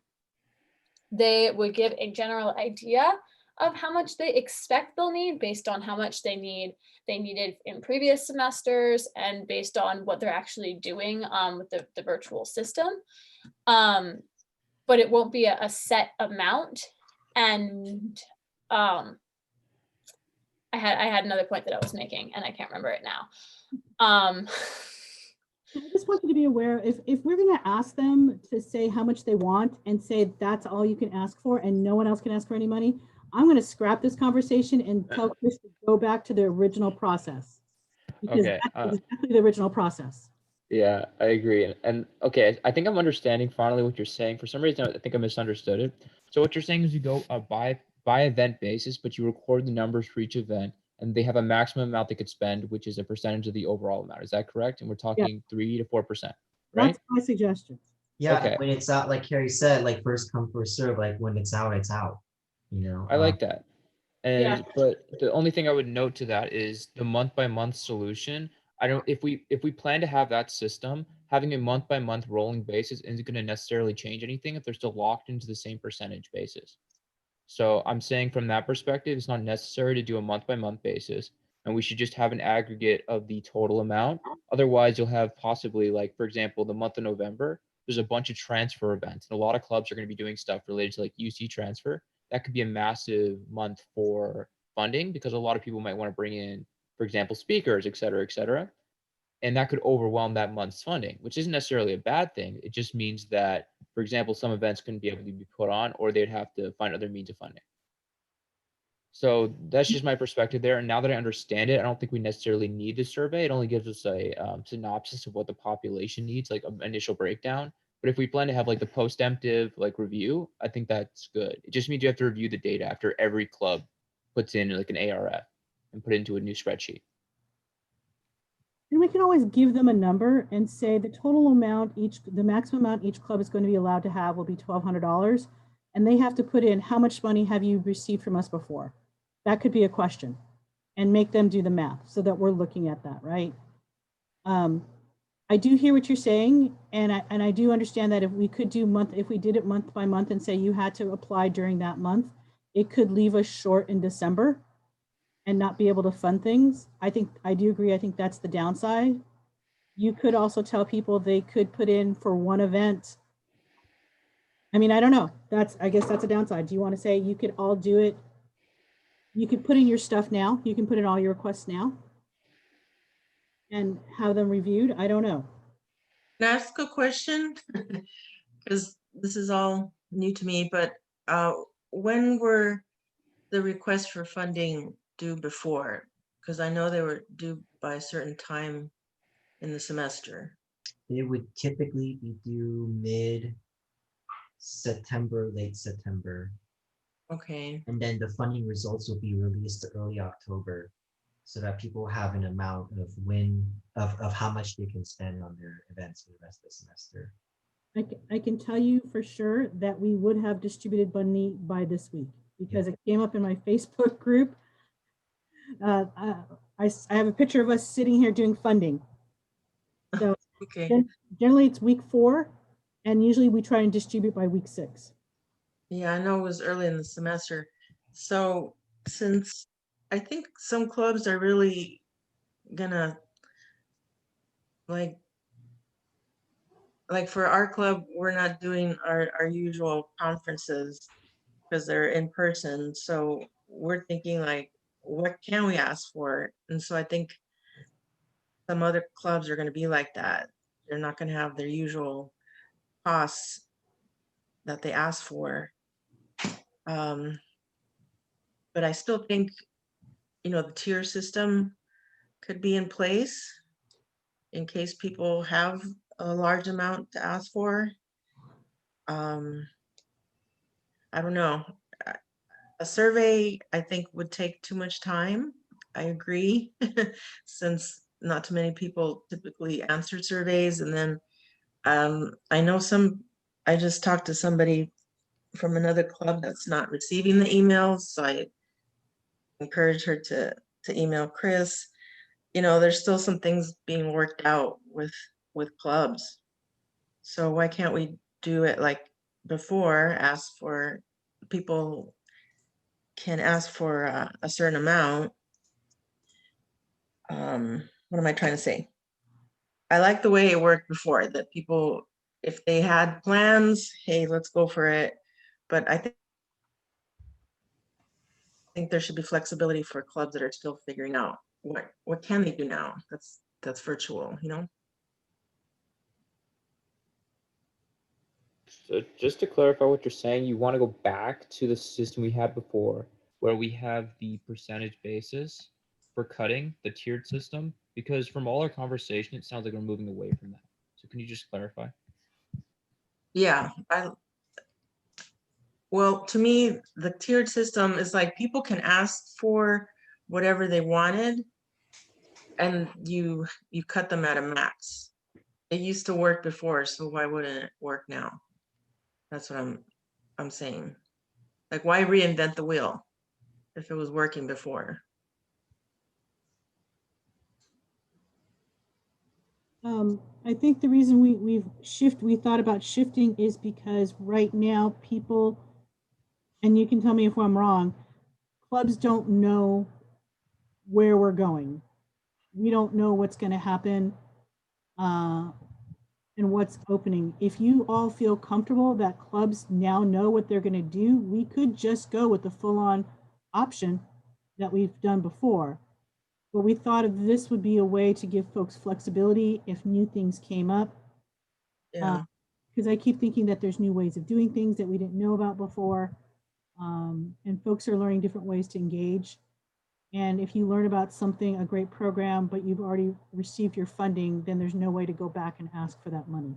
Speaker 3: they would give a general idea of how much they expect they'll need based on how much they needed in previous semesters and based on what they're actually doing with the virtual system. But it won't be a set amount. And I had another point that I was making and I can't remember it now.
Speaker 2: I just want you to be aware, if we're going to ask them to say how much they want and say that's all you can ask for and no one else can ask for any money, I'm going to scrap this conversation and tell Chris to go back to the original process. Because
Speaker 6: Okay,
Speaker 2: that's exactly the original process.
Speaker 6: Yeah, I agree. And okay, I think I'm understanding finally what you're saying. For some reason, I think I misunderstood it. So what you're saying is you go by event basis, but you record the numbers for each event, and they have a maximum amount they could spend, which is a percentage of the overall amount. Is that correct? And we're talking 3 to 4%, right?
Speaker 2: That's my suggestion.
Speaker 1: Yeah,
Speaker 6: Okay.
Speaker 1: when it's out, like Carrie said, like first come, first serve, like when it's out, it's out. You know,
Speaker 6: I like that. And
Speaker 3: Yeah.
Speaker 6: but the only thing I would note to that is the month by month solution. I don't if we plan to have that system, having a month by month rolling basis isn't going to necessarily change anything if they're still locked into the same percentage basis. So I'm saying from that perspective, it's not necessary to do a month by month basis, and we should just have an aggregate of the total amount. Otherwise, you'll have possibly, like, for example, the month of November, there's a bunch of transfer events, and a lot of clubs are going to be doing stuff related to like UC transfer. That could be a massive month for funding because a lot of people might want to bring in, for example, speakers, et cetera, et cetera. And that could overwhelm that month's funding, which isn't necessarily a bad thing. It just means that, for example, some events couldn't be able to be put on, or they'd have to find other means of funding. So that's just my perspective there. And now that I understand it, I don't think we necessarily need the survey. It only gives us a synopsis of what the population needs, like an initial breakdown. But if we plan to have like the post-emptive like review, I think that's good. It just means you have to review the data after every club puts in like an ARF and put it into a new spreadsheet.
Speaker 2: And we can always give them a number and say the total amount the maximum amount each club is going to be allowed to have will be $1,200. And they have to put in how much money have you received from us before? That could be a question, and make them do the math so that we're looking at that, right? I do hear what you're saying, and I do understand that if we did it month by month and say you had to apply during that month, it could leave us short in December and not be able to fund things. I do agree. I think that's the downside. You could also tell people they could put in for one event. I mean, I don't know. I guess that's a downside. Do you want to say you could all do it? You could put in your stuff now. You can put in all your requests now and have them reviewed. I don't know.
Speaker 4: Can I ask a question? Because this is all new to me, but when were the requests for funding due before? Because I know they were due by a certain time in the semester.
Speaker 1: it would typically be due mid-September, late September.
Speaker 4: Okay.
Speaker 1: And then the funding results will be released early October so that people have an amount of how much they can spend on their events for the rest of the semester.
Speaker 2: I can tell you for sure that we would have distributed money by this week because it came up in my Facebook group. I have a picture of us sitting here doing funding. So
Speaker 4: Okay.
Speaker 2: generally it's week 4, and usually we try and distribute by week 6.
Speaker 4: Yeah, I know it was early in the semester. So since I think some clubs are really gonna like for our club, we're not doing our usual conferences because they're in person. So we're thinking like, what can we ask for? And so I think some other clubs are gonna be like that. They're not gonna have their usual costs that they ask for. Um, but I still think, the tier system could be in place in case people have a large amount to ask for. Um, I don't know. A survey, I think, would take too much time. I agree, since not too many people typically answer surveys. And then I know I just talked to somebody from another club that's not receiving the emails. So I encourage her to email Chris. There's still some things being worked out with clubs. So why can't we do it like before? Ask for people can ask for a certain amount. What am I trying to say? I like the way it worked before, that people, if they had plans, hey, let's go for it. But I think there should be flexibility for clubs that are still figuring out what can they do now. That's virtual,
Speaker 6: So just to clarify what you're saying, you want to go back to the system we had before, where we have the percentage basis for cutting, the tiered system, because from all our conversation, it sounds like we're moving away from that. So can you just clarify?
Speaker 4: Yeah. Well, to me, the tiered system is like people can ask for whatever they wanted, and you cut them at a max. It used to work before, so why wouldn't it work now? That's what I'm saying. Like, why reinvent the wheel if it was working before?
Speaker 2: I think the reason we thought about shifting is because right now people, and you can tell me if I'm wrong, clubs don't know where we're going. We don't know what's going to happen and what's opening. If you all feel comfortable that clubs now know what they're going to do, we could just go with the full-on option that we've done before. But we thought of this would be a way to give folks flexibility if new things came up.
Speaker 4: Yeah.
Speaker 2: Because I keep thinking that there's new ways of doing things that we didn't know about before. And folks are learning different ways to engage. And if you learn about something, a great program, but you've already received your funding, then there's no way to go back and ask for that money.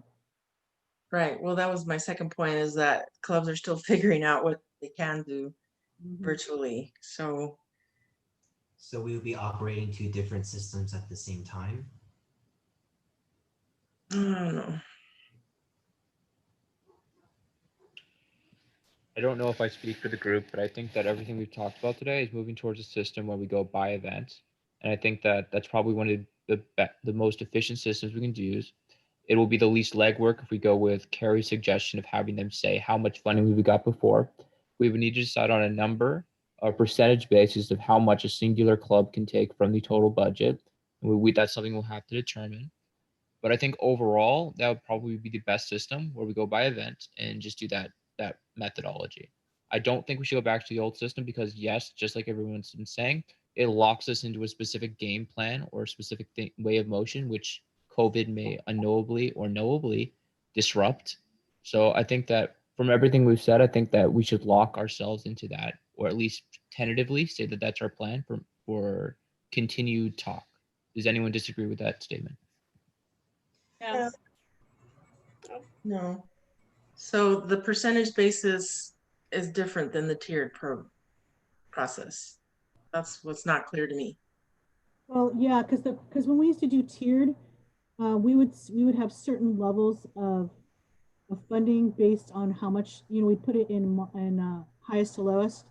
Speaker 4: Right. Well, that was my second point, is that clubs are still figuring out what they can do virtually. So
Speaker 1: we would be operating two different systems at the same time.
Speaker 4: I don't know.
Speaker 6: I don't know if I speak for the group, but I think that everything we've talked about today is moving towards a system where we go by event. And I think that that's probably one of the most efficient systems we can use. It will be the least legwork if we go with Carrie's suggestion of having them say how much funding we got before. We would need to decide on a number, a percentage basis of how much a singular club can take from the total budget. And that's something we'll have to determine. But I think overall, that would probably be the best system where we go by event and just do that methodology. I don't think we should go back to the old system because yes, just like everyone's been saying, it locks us into a specific game plan or a specific way of motion, which COVID may unknowably or knowably disrupt. So I think that from everything we've said, I think that we should lock ourselves into that, or at least tentatively say that that's our plan for continued talk. Does anyone disagree with that statement?
Speaker 7: Yeah.
Speaker 4: No. So the percentage basis is different than the tiered process. That's what's not clear to me.
Speaker 2: Well, yeah, because when we used to do tiered, we would have certain levels of funding based on how much we put it in highest to lowest,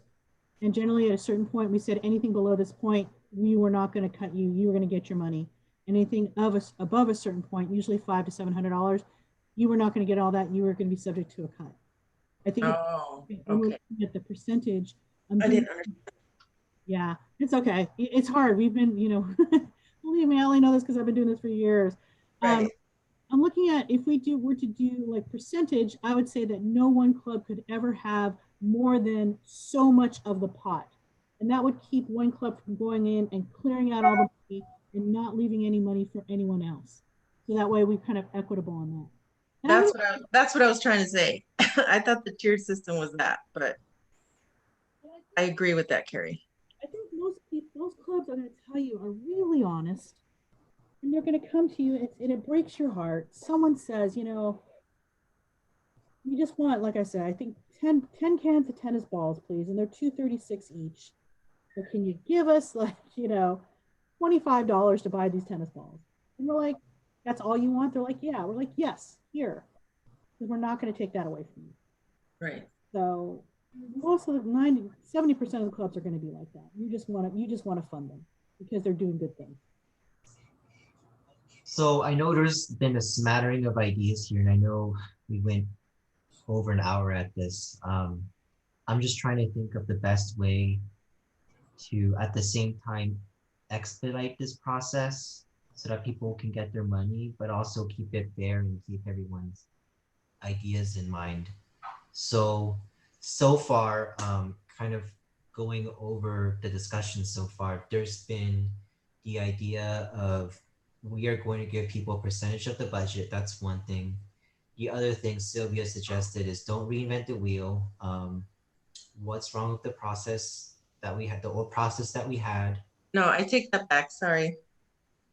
Speaker 2: and generally at a certain point we said anything below this point we were not going to cut you. You were going to get your money. Anything above a certain point, usually $500 to $700, you were not going to get all that. You were going to be subject to a cut. I think
Speaker 4: Oh,
Speaker 2: and we're
Speaker 4: okay.
Speaker 2: looking at the percentage. I'm
Speaker 4: I
Speaker 2: doing,
Speaker 4: didn't understand.
Speaker 2: yeah, it's okay. It's hard. We've been, believe me, I only know this because I've been doing this for years.
Speaker 4: Right.
Speaker 2: I'm looking at if we were to do like percentage, I would say that no one club could ever have more than so much of the pot. And that would keep one club from going in and clearing out all the money and not leaving any money for anyone else. So that way we're kind of equitable on that. And
Speaker 4: That's what I was trying to say. I thought the tiered system was that, but I agree with that, Carrie.
Speaker 2: I think most people, most clubs, I'm going to tell you, are really honest. And they're going to come to you and it breaks your heart. Someone says, we just want, like I said, I think 10 cans of tennis balls, please. And they're $236 each. But can you give us like, $25 to buy these tennis balls? And we're like, that's all you want? They're like, yeah. We're like, yes, here. Because we're not going to take that away from you.
Speaker 4: Right.
Speaker 2: So most of the 70% of the clubs are going to be like that. You just want to fund them because they're doing good things.
Speaker 1: So I know there's been a smattering of ideas here, and I know we went over an hour at this. I'm just trying to think of the best way to, at the same time, expedite this process so that people can get their money, but also keep it fair and keep everyone's ideas in mind. So far, kind of going over the discussion so far, there's been the idea of we are going to give people a percentage of the budget. That's one thing. The other thing Sylvia suggested is don't reinvent the wheel. What's wrong with the process that we had, the old process that we had?
Speaker 4: No, I take that back. Sorry.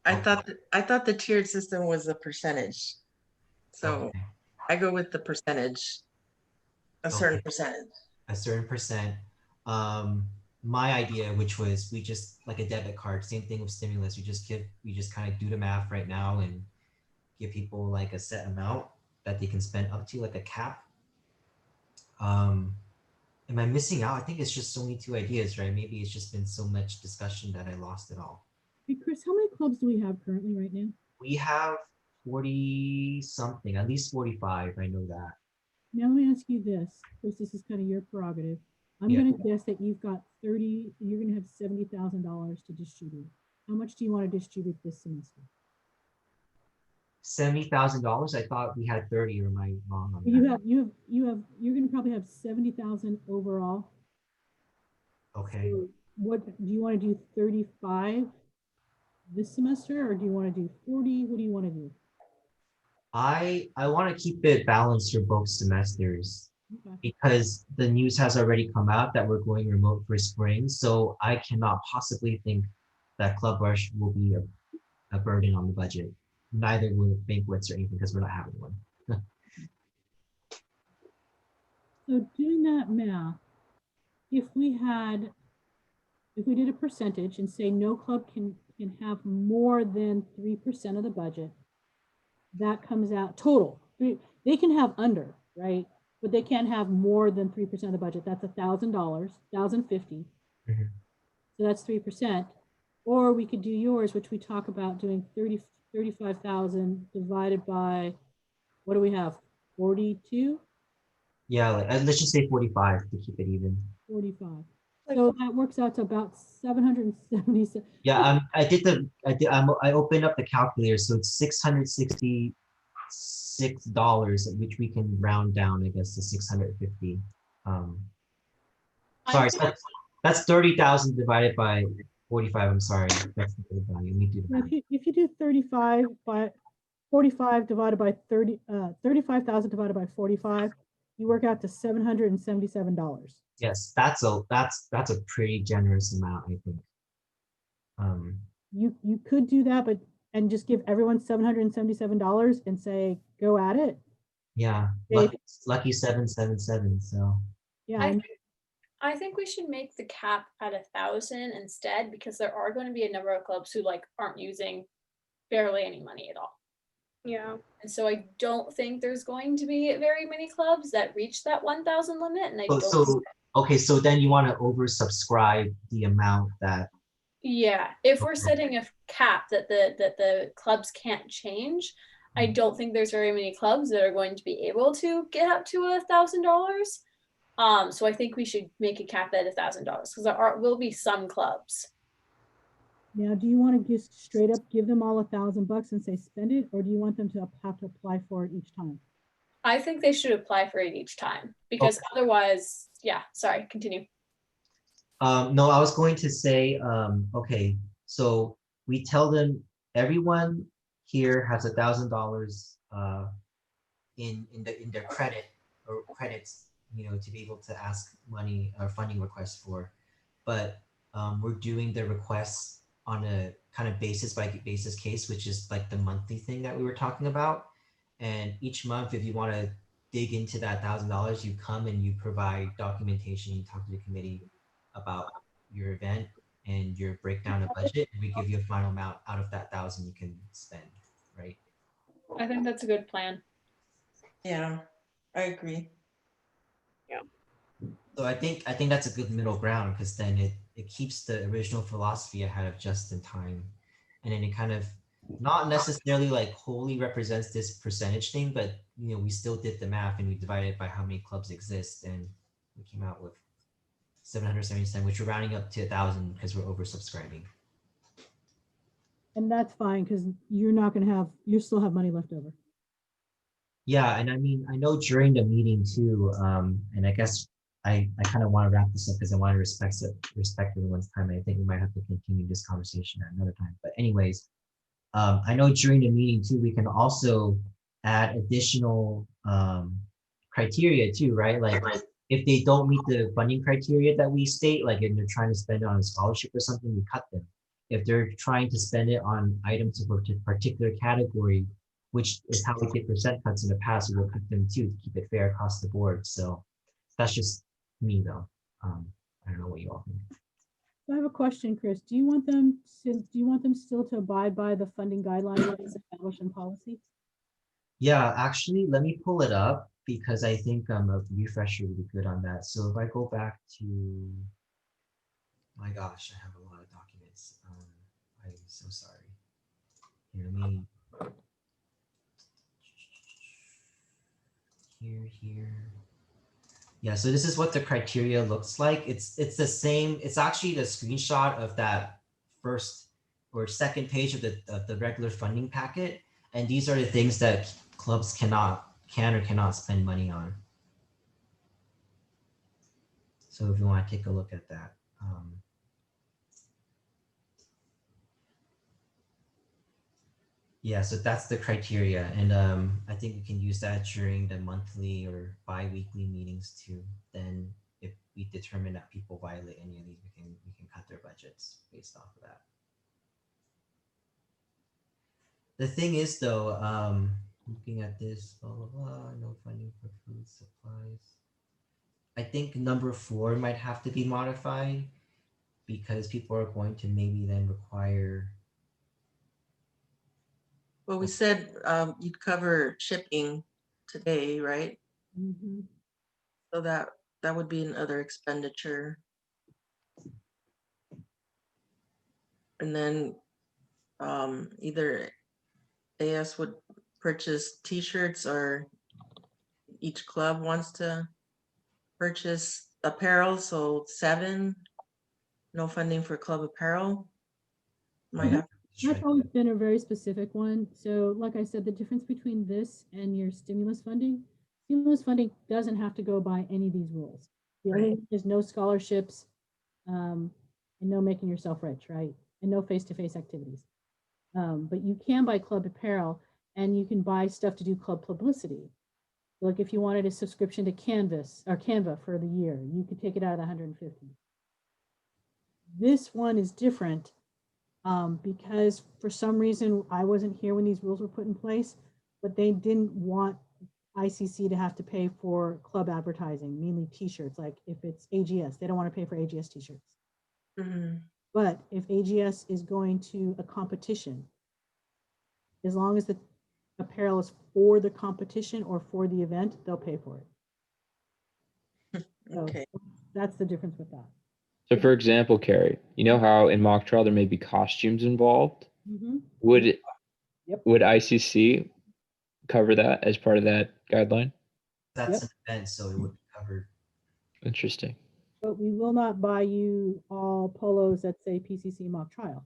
Speaker 4: I
Speaker 1: Okay.
Speaker 4: thought the tiered system was a percentage. So
Speaker 1: Okay.
Speaker 4: I go with the percentage, a certain
Speaker 1: Okay.
Speaker 4: percentage.
Speaker 1: A certain percent. My idea, which was we just like a debit card, same thing with stimulus. We just kind of do the math right now and give people like a set amount that they can spend up to, like a cap. Um, am I missing out? I think it's just only two ideas, right? Maybe it's just been so much discussion that I lost it all.
Speaker 2: Hey, Chris, how many clubs do we have currently right now?
Speaker 1: We have 40 something, at least 45. I know that.
Speaker 2: Now let me ask you this, Chris, this is kind of your prerogative. I'm
Speaker 1: Yeah.
Speaker 2: going to guess that you've got you're going to have $70,000 to distribute. How much do you want to distribute this semester?
Speaker 1: $70,000. I thought we had 30, or am I wrong on that?
Speaker 2: You're going to probably have 70,000 overall.
Speaker 1: Okay.
Speaker 2: So what do you want to do? 35 this semester, or do you want to do 40? What do you want to do?
Speaker 1: I want to keep it balanced for both semesters
Speaker 2: Okay.
Speaker 1: because the news has already come out that we're going remote for spring. So I cannot possibly think that Club Rush will be a burden on the budget. Neither will banquets or anything because we're not having one.
Speaker 2: So doing that math, if we did a percentage and say no club can have more than 3% of the budget, that comes out total. They can have under, right? But they can't have more than 3% of the budget. That's $1,000, $1,050.
Speaker 1: Mhm.
Speaker 2: So that's 3%. Or we could do yours, which we talk about doing 35,000 divided by, what do we have? 42?
Speaker 1: Yeah, like, let's just say 45 to keep it even.
Speaker 2: 45. So that works out to about 777.
Speaker 1: Yeah, I opened up the calculator, so it's $666, which we can round down, I guess, to 650. Sorry, so that's 30,000 divided by 45. I'm sorry, that's the value. Let me do that.
Speaker 2: If you do 35 by 45 divided by 35,000 divided by 45, you work out to $777.
Speaker 1: Yes, that's a pretty generous amount, I think.
Speaker 2: You could do that, but and just give everyone $777 and say go at it.
Speaker 1: Yeah, lucky 777. So
Speaker 2: Yeah,
Speaker 3: I think we should make the cap at 1,000 instead, because there are going to be a number of clubs who aren't using barely any money at all.
Speaker 7: Yeah.
Speaker 3: And so I don't think there's going to be very many clubs that reach that 1,000 limit. And I don't.
Speaker 1: Okay, so then you want to oversubscribe the amount that.
Speaker 3: Yeah, if we're setting a cap that the clubs can't change, I don't think there's very many clubs that are going to be able to get up to $1,000. So I think we should make a cap at $1,000 because there will be some clubs.
Speaker 2: Now, do you want to just straight up give them all $1,000 and say spend it, or do you want them to have to apply for it each time?
Speaker 3: I think they should apply for it each time because otherwise, yeah, sorry, continue.
Speaker 1: No, I was going to say, okay, so we tell them everyone here has $1,000 in their credit or credits, to be able to ask money or funding requests for, but we're doing the requests on a kind of basis by basis case, which is like the monthly thing that we were talking about. And each month, if you want to dig into that $1,000, you come and you provide documentation, you talk to the committee about your event and your breakdown of budget, and we give you a final amount out of that 1,000 you can spend, right?
Speaker 3: I think that's a good plan.
Speaker 4: Yeah, I agree.
Speaker 1: So I think that's a good middle ground, because then it keeps the original philosophy ahead of just in time, and then it kind of not necessarily like wholly represents this percentage thing, but we still did the math and we divided it by how many clubs exist, and we came out with 777, which we're rounding up to 1,000 because we're oversubscribing.
Speaker 2: And that's fine because you still have money left over.
Speaker 1: Yeah, and I mean, I know during the meeting too, and I guess I kind of want to wrap this up because I want to respect everyone's time. I think we might have to continue this conversation at another time. But anyways, I know during the meeting too, we can also add additional criteria too, right? Like if they don't meet the funding criteria that we state, like if they're trying to spend it on a scholarship or something, we cut them. If they're trying to spend it on items of a particular category, which is how we get percent cuts in the past, we will cut them too to keep it fair across the board. So that's just me though. I don't know what you all think.
Speaker 2: So I have a question, Chris. Do you want them still to abide by the funding guidelines established in policy?
Speaker 1: Yeah, actually, let me pull it up because I think a refresher would be good on that. So if I go back to, my gosh, I have a lot of documents. I'm so sorry. Here, let me, here. Yeah, so this is what the criteria looks like. It's the same. It's actually the screenshot of that first or second page of the regular funding packet. And these are the things that clubs can or cannot spend money on. So if you want to take a look at that. Yeah, so that's the criteria. And I think we can use that during the monthly or bi-weekly meetings too. Then if we determine that people violate any of these, we can cut their budgets based off of that. The thing is though, looking at this, blah, blah, blah, no funding for food supplies. I think number 4 might have to be modified because people are going to maybe then require.
Speaker 4: Well, we said you'd cover shipping today, right?
Speaker 2: Mm-hmm.
Speaker 4: So that would be another expenditure. And then either AS would purchase t-shirts or each club wants to purchase apparel. So 7, no funding for club apparel. Might have
Speaker 2: That's always been a very specific one. So like I said, the difference between this and your stimulus funding doesn't have to go by any of these rules. The only
Speaker 4: Right.
Speaker 2: one is no scholarships, and no making yourself rich, right? And no face-to-face activities. But you can buy club apparel and you can buy stuff to do club publicity. Like if you wanted a subscription to Canva for the year, you could take it out of the 150. This one is different because for some reason I wasn't here when these rules were put in place, but they didn't want ICC to have to pay for club advertising, mainly t-shirts. Like if it's AGS, they don't want to pay for AGS t-shirts.
Speaker 4: Mm-hmm.
Speaker 2: But if AGS is going to a competition, as long as the apparel is for the competition or for the event, they'll pay for it.
Speaker 4: Okay.
Speaker 2: So that's the difference with that.
Speaker 6: So for example, Carrie, you know how in mock trial there may be costumes involved?
Speaker 2: Mm-hmm.
Speaker 6: Would
Speaker 2: Yep.
Speaker 6: would ICC cover that as part of that guideline?
Speaker 1: That's
Speaker 2: Yep.
Speaker 1: an event, so it would be covered.
Speaker 6: Interesting.
Speaker 2: But we will not buy you all polos that say PCC mock trial.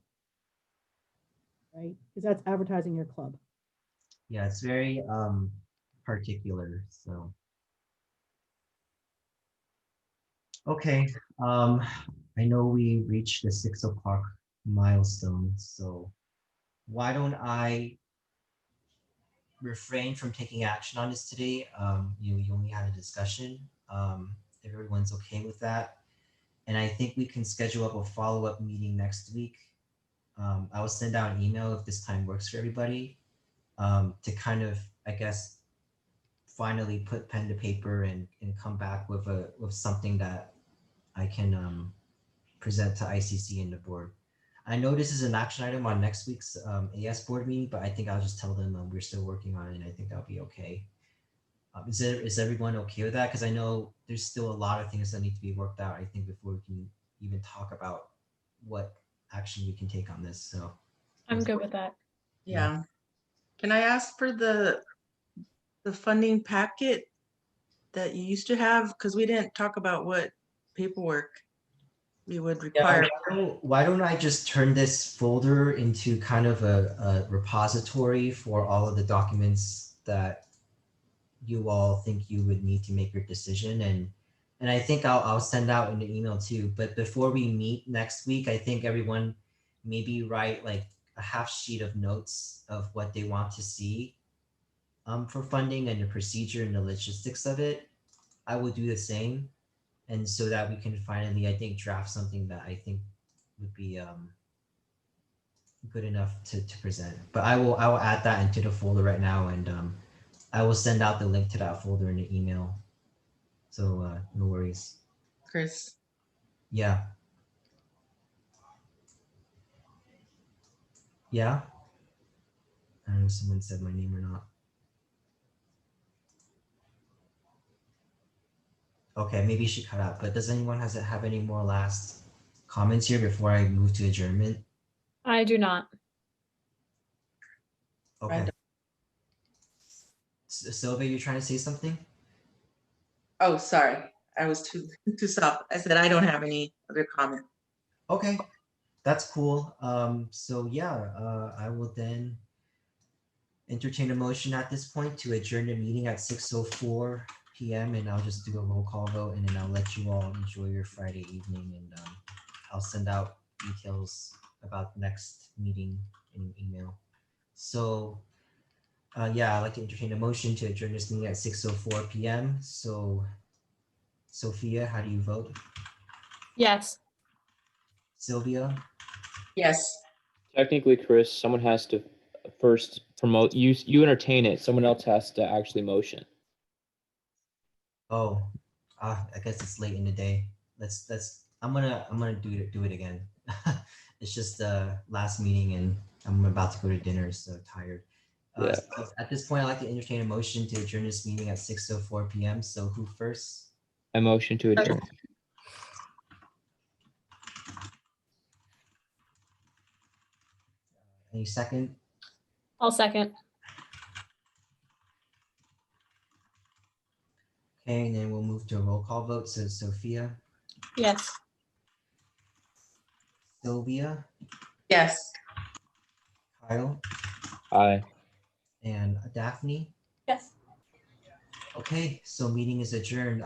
Speaker 2: Right? Because that's advertising your club.
Speaker 1: Yeah, it's very particular. So okay. I know we reached the 6 o'clock milestone, so why don't I refrain from taking action on this today? You only had a discussion. If everyone's okay with that. And I think we can schedule up a follow-up meeting next week. I will send out an email if this time works for everybody, to kind of, I guess, finally put pen to paper and come back with something that I can present to ICC and the board. I know this is an action item on next week's AS board meeting, but I think I'll just tell them we're still working on it, and I think that'll be okay. Is everyone okay with that? Because I know there's still a lot of things that need to be worked out, I think, before we can even talk about what action we can take on this. So
Speaker 3: I'm good with that.
Speaker 4: Yeah. Can I ask for the funding packet that you used to have? Because we didn't talk about what paperwork we would
Speaker 1: yeah,
Speaker 4: require.
Speaker 1: why don't I just turn this folder into kind of a repository for all of the documents that you all think you would need to make your decision, and I think I'll send out an email too. But before we meet next week, I think everyone maybe write like a half sheet of notes of what they want to see for funding and the procedure and the logistics of it. I will do the same, and so that we can finally, I think, draft something that I think would be good enough to present. But I will add that into the folder right now, and I will send out the link to that folder in the email. So no worries.
Speaker 4: Chris.
Speaker 1: Yeah. Yeah. I don't know if someone said my name or not. Okay, maybe you should cut out. But does anyone have any more last comments here before I move to adjournment?
Speaker 3: I do not.
Speaker 1: Okay.
Speaker 4: don't.
Speaker 1: Sylvia, you're trying to say something?
Speaker 4: Oh, sorry. I was too soft. I said I don't have any other comment.
Speaker 1: Okay, that's cool. So yeah, I will then entertain a motion at this point to adjourn the meeting at 6:04 p.m. and I'll just do a roll call vote, and then I'll let you all enjoy your Friday evening, and I'll send out details about the next meeting in an email. So yeah, I'd like to entertain a motion to adjourn this meeting at 6:04 p.m. So Sophia, how do you vote?
Speaker 3: Yes.
Speaker 1: Sylvia?
Speaker 4: Yes.
Speaker 6: Technically, Chris, someone has to first promote. You entertain it. Someone else has to actually motion.
Speaker 1: Oh, I guess it's late in the day. I'm gonna do it again. It's just last meeting and I'm about to go to dinner, so tired.
Speaker 6: Yeah.
Speaker 1: So at this point, I'd like to entertain a motion to adjourn this meeting at 6:04 p.m. So who first?
Speaker 6: I motion to adjourn.
Speaker 1: Any second?
Speaker 3: I'll second.
Speaker 1: Okay, and then we'll move to a roll call vote. So Sophia,
Speaker 3: Yes.
Speaker 1: Sylvia,
Speaker 4: Yes.
Speaker 1: Kyle,
Speaker 6: Aye.
Speaker 1: and Daphne.
Speaker 7: Yes.
Speaker 1: Okay, so meeting is adjourned.